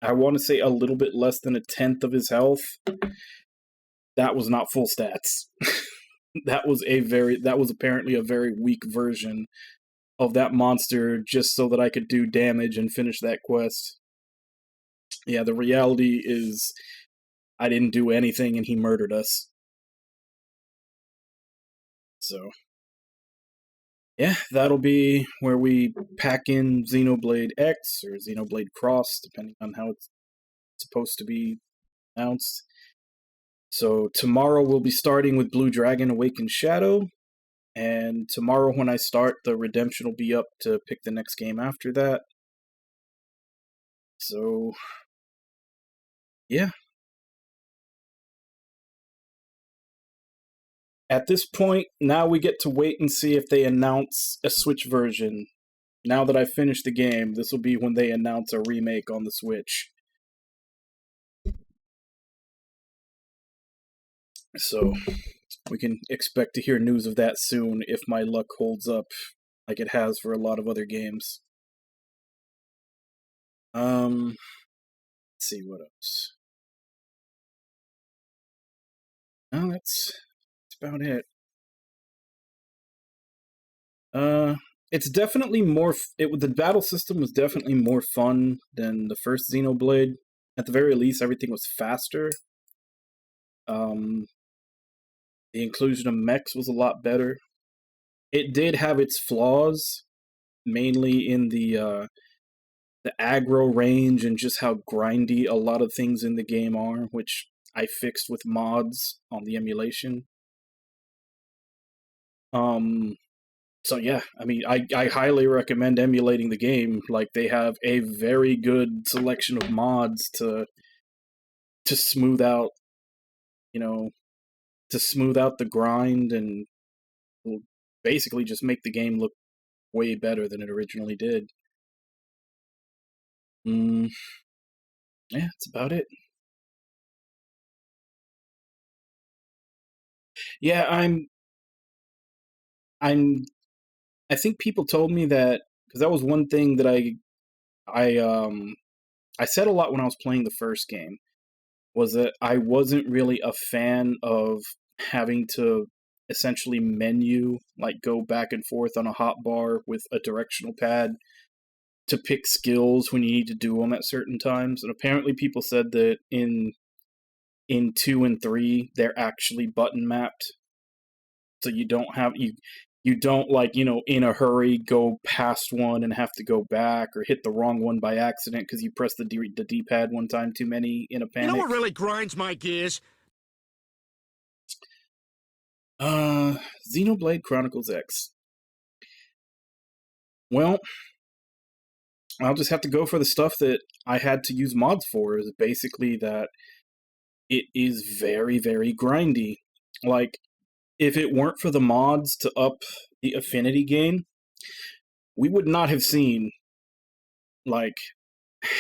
I want to say a little bit less than 1/10 of his health. That was not full stats. That was apparently a very weak version of that monster just so that I could do damage and finish that quest. Yeah, the reality is I didn't do anything and he murdered us. So, yeah, that'll be where we pack in Xenoblade X or Xenoblade Cross, depending on how it's supposed to be announced. So tomorrow we'll be starting with Blue Dragon Awakened Shadow, and tomorrow when I start, the Redemption will be up to pick the next game after that. So, yeah. At this point, now we get to wait and see if they announce a Switch version. Now that I've finished the game, this will be when they announce a remake on the Switch. So, we can expect to hear news of that soon if my luck holds up like it has for a lot of other games. Let's see what else. No, that's about it. It's definitely more. The battle system was definitely more fun than the first Xenoblade. At the very least, everything was faster. The inclusion of mechs was a lot better. It did have its flaws, mainly in the aggro range and just how grindy a lot of things in the game are, which I fixed with mods on the emulation. So yeah, I mean, I highly recommend emulating the game. Like, they have a very good selection of mods to smooth out, to smooth out the grind and will basically just make the game look way better than it originally did. Yeah, that's about it. Yeah, I think people told me that, because that was one thing that I said a lot when I was playing the first game, was that I wasn't really a fan of having to essentially menu, like go back and forth on a hotbar with a directional pad to pick skills when you need to do them at certain times. And apparently people said that in 2 and 3, they're actually button mapped. So you don't have, you don't, like, in a hurry go past one and have to go back or hit the wrong one by accident because you pressed the D-pad one time too many in a panic. You know what really grinds my gears? Xenoblade Chronicles X. Well, I'll just have to go for the stuff that I had to use mods for, is basically that it is very, very grindy. Like, if it weren't for the mods to up the affinity gain, we would not have seen, like,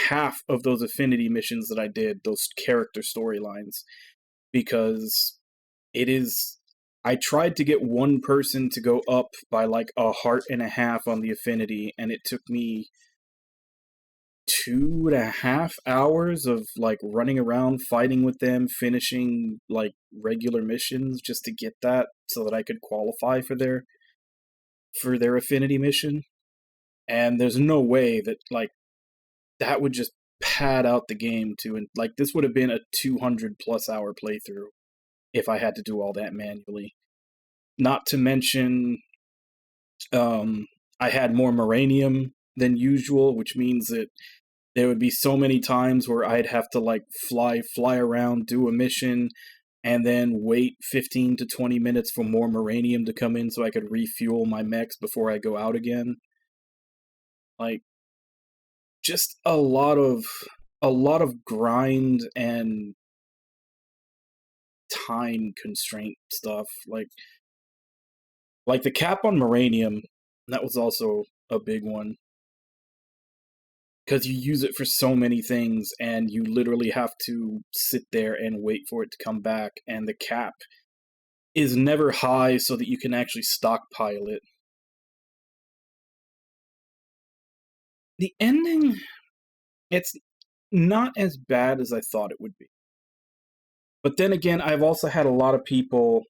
half of those affinity missions that I did, those character storylines, because it is. I tried to get one person to go up by like a heart and a half on the affinity, and it took me 2.5 hours of like running around fighting with them, finishing like regular missions just to get that so that I could qualify for their affinity mission. And there's no way that like that would just pad out the game to, and like this would have been a 200+ hour playthrough if I had to do all that manually. Not to mention I had more Moranium than usual, which means that there would be so many times where I'd have to like fly around, do a mission, and then wait 15 to 20 minutes for more Moranium to come in so I could refuel my mechs before I go out again. Like, just a lot of grind and time constraint stuff. Like the cap on Moranium, that was also a big one. Because you use it for so many things, and you literally have to sit there and wait for it to come back, and the cap is never high so that you can actually stockpile it. The ending, it's not as bad as I thought it would be. But then again, I've also had a lot of people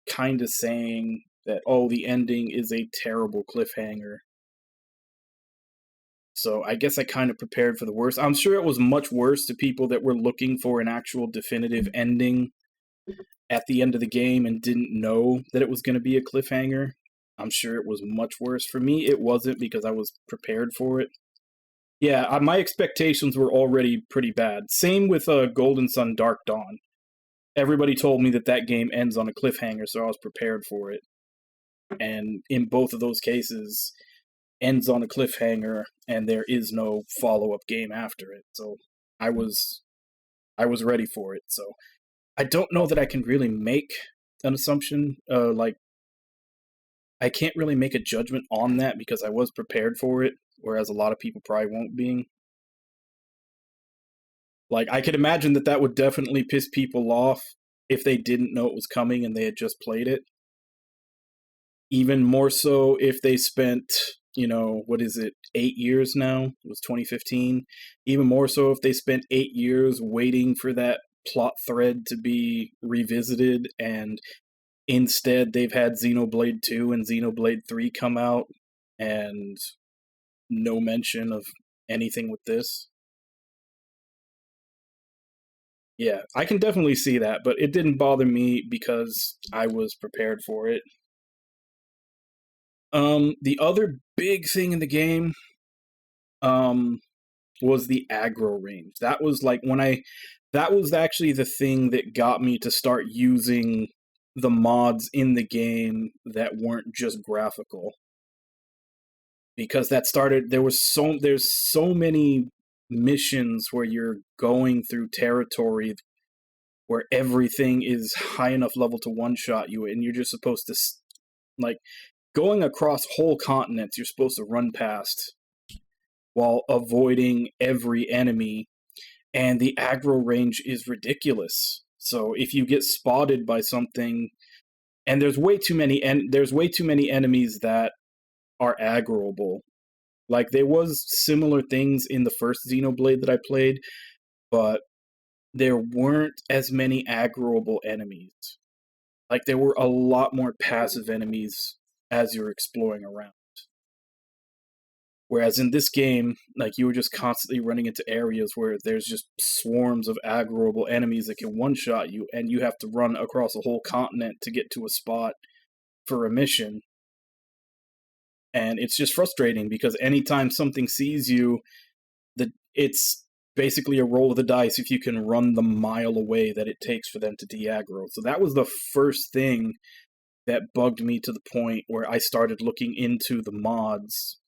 kind of saying that, oh, the ending is a terrible cliffhanger. So I guess I kind of prepared for the worst. I'm sure it was much worse to people that were looking for an actual definitive ending at the end of the game and didn't know that it was going to be a cliffhanger. I'm sure it was much worse. For me, it wasn't because I was prepared for it. Yeah, my expectations were already pretty bad. Same with Golden Sun Dark Dawn. Everybody told me that that game ends on a cliffhanger, so I was prepared for it. And in both of those cases, ends on a cliffhanger, and there is no follow-up game after it. So I was ready for it. So I don't know that I can really make an assumption. I can't really make a judgment on that because I was prepared for it, whereas a lot of people probably won't be. Like, I could imagine that would definitely piss people off if they didn't know it was coming and they had just played it. Even more so if they spent, 8 years now? It was 2015. Even more so if they spent 8 years waiting for that plot thread to be revisited, and instead they've had Xenoblade 2 and Xenoblade 3 come out, and no mention of anything with this. Yeah, I can definitely see that, but it didn't bother me because I was prepared for it. The other big thing in the game, was the aggro range. That was like that was actually the thing that got me to start using the mods in the game that weren't just graphical. Because there's so many missions where you're going through territory where everything is high enough level to one-shot you, and you're just supposed to, like, going across whole continents, you're supposed to run past while avoiding every enemy, and the aggro range is ridiculous. So if you get spotted by something, and there's way too many enemies that are aggroable. Like, there was similar things in the first Xenoblade that I played, but there weren't as many aggroable enemies. Like, there were a lot more passive enemies as you're exploring around. Whereas in this game, like, you were just constantly running into areas where there's just swarms of aggroable enemies that can one-shot you, and you have to run across a whole continent to get to a spot for a mission. And it's just frustrating because anytime something sees you, it's basically a roll of the dice if you can run the mile away that it takes for them to de-aggro. So that was the first thing that bugged me to the point where I started looking into the mods.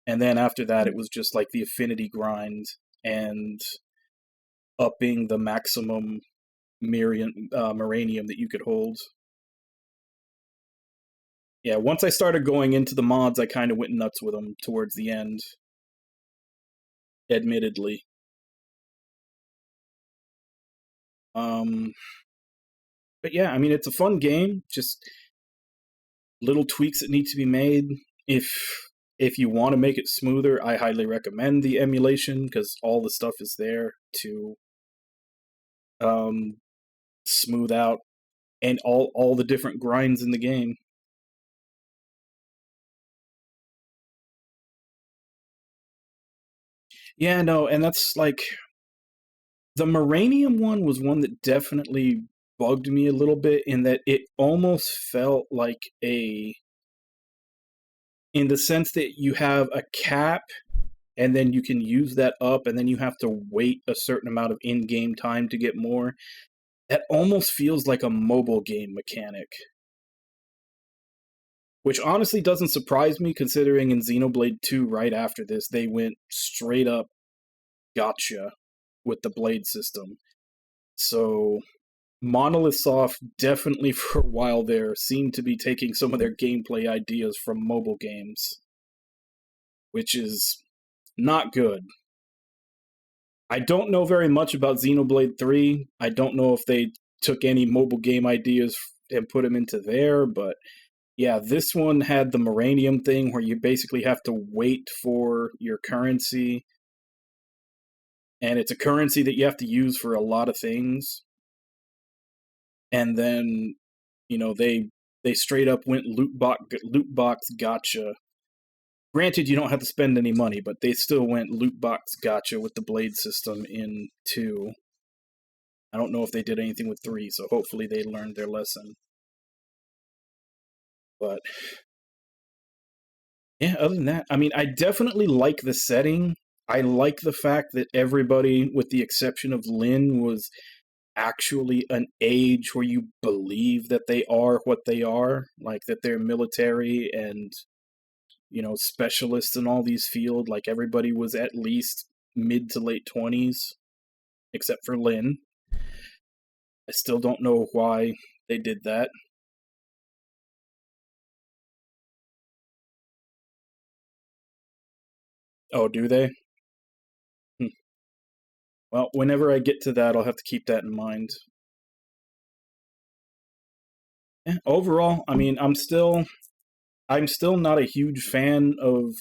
And then after that, it was just like the affinity grind and upping the maximum Moranium that you could hold. Yeah, once I started going into the mods, I kind of went nuts with them towards the end. Admittedly. But yeah, I mean, it's a fun game. Just little tweaks that need to be made. If you want to make it smoother, I highly recommend the emulation because all the stuff is there to smooth out and all the different grinds in the game. Yeah, no, and that's like the Moranium one was one that definitely bugged me a little bit in that it almost felt like in the sense that you have a cap and then you can use that up and then you have to wait a certain amount of in-game time to get more. That almost feels like a mobile game mechanic. Which honestly doesn't surprise me considering in Xenoblade 2 right after this they went straight up gotcha with the blade system. So Monolith Soft definitely for a while there seemed to be taking some of their gameplay ideas from mobile games, which is not good. I don't know very much about Xenoblade 3. I don't know if they took any mobile game ideas and put them into there, but yeah, this one had the Moranium thing where you basically have to wait for your currency. And it's a currency that you have to use for a lot of things. And then, you know, they straight up went loot box gotcha. Granted, you don't have to spend any money, but they still went loot box gotcha with the blade system in 2. I don't know if they did anything with 3, so hopefully they learned their lesson. But yeah, other than that, I mean, I definitely like the setting. I like the fact that everybody, with the exception of Lynn, was actually an age where you believe that they are what they are, like that they're military and, you know, specialists in all these fields. Like everybody was at least mid to late 20s, except for Lynn. I still don't know why they did that. Oh, do they? Well, whenever I get to that, I'll have to keep that in mind. Yeah, overall, I mean, I'm still not a huge fan of.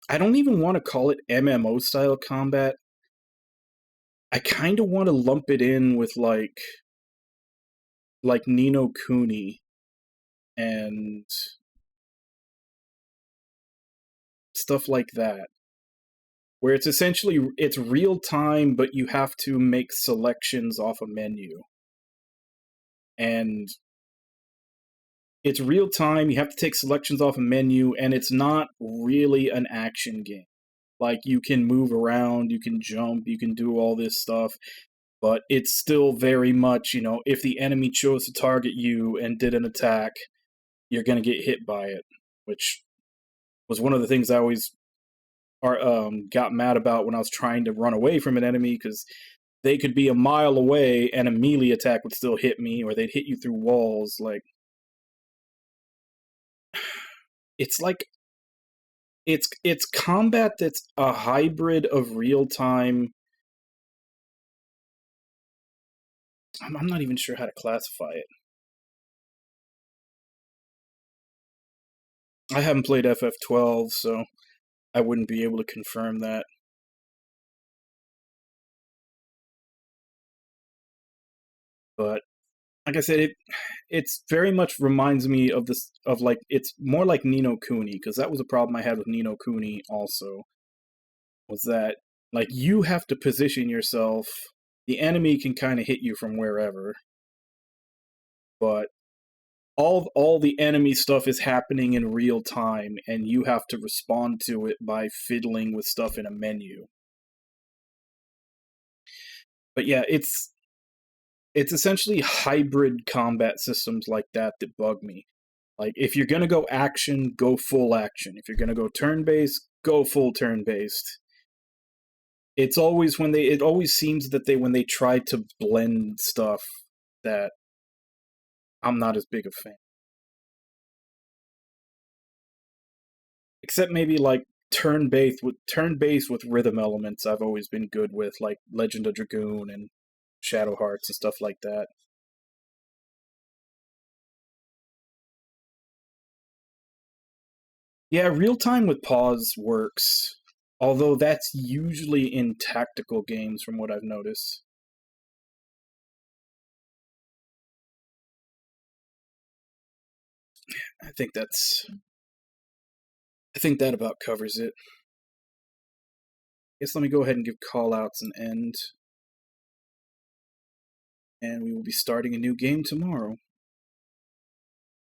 I don't even want to call it MMO style combat. I kind of want to lump it in with like Ni no Kuni and stuff like that, where it's essentially it's real time, but you have to make selections off a menu. And it's real time, you have to take selections off a menu, and it's not really an action game. Like, you can move around, you can jump, you can do all this stuff, but it's still very much, you know, if the enemy chose to target you and did an attack, you're going to get hit by it, which was one of the things I always got mad about when I was trying to run away from an enemy, because they could be a mile away and a melee attack would still hit me, or they'd hit you through walls. Like, it's like it's combat that's a hybrid of real time. I'm not even sure how to classify it. I haven't played FF12, so I wouldn't be able to confirm that. But like I said, it's very much reminds me of this, of like, it's more like Ni no Kuni, because that was a problem I had with Ni no Kuni also, was that like you have to position yourself. The enemy can kind of hit you from wherever, but all the enemy stuff is happening in real time, and you have to respond to it by fiddling with stuff in a menu. But yeah, it's essentially hybrid combat systems like that bug me. Like, if you're gonna go action, go full action. If you're gonna go turn-based, go full turn-based. It's always it always seems that when they try to blend stuff, that I'm not as big a fan. Except maybe like turn-based with rhythm elements I've always been good with, like Legend of Dragoon and Shadow Hearts and stuff like that. Yeah, real time with pause works. Although that's usually in tactical games from what I've noticed. I think that about covers it. Guess let me go ahead and give callouts an end. And we will be starting a new game tomorrow.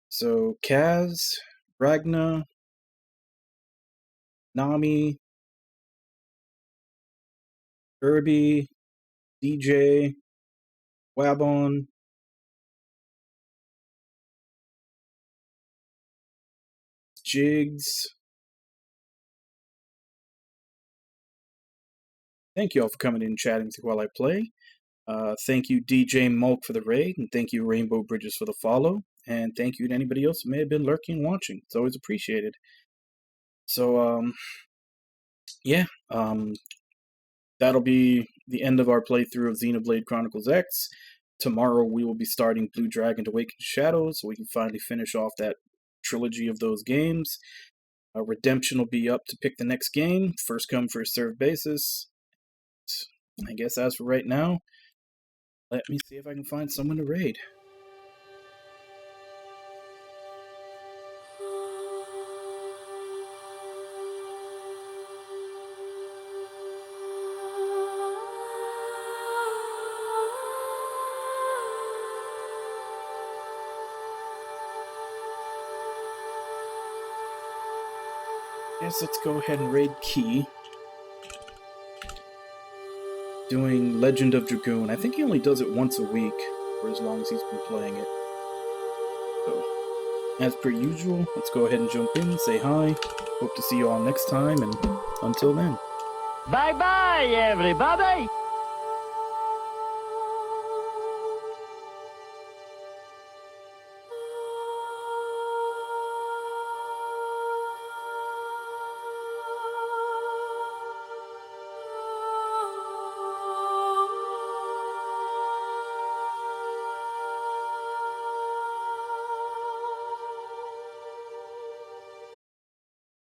So Kaz, Ragna, Nami, Kirby, DJ, Wabon, Jigs. Thank you all for coming in and chatting with me while I play. Thank you, DJ Mulk, for the raid, and thank you, Rainbow Bridges, for the follow. And thank you to anybody else who may have been lurking and watching. It's always appreciated. So, yeah, that'll be the end of our playthrough of Xenoblade Chronicles X. Tomorrow we will be starting Blue Dragon to Awaken Shadows, so we can finally finish off that trilogy of those games. Redemption will be up to pick the next game, first come, first served basis. I guess as for right now, let me see if I can find someone to raid. Guess let's go ahead and raid Key. Doing Legend of Dragoon. I think he only does it once a week, for as long as he's been playing it. So, as per usual, let's go ahead and jump in, say hi. Hope to see you all next time, and until then. Bye-bye, everybody!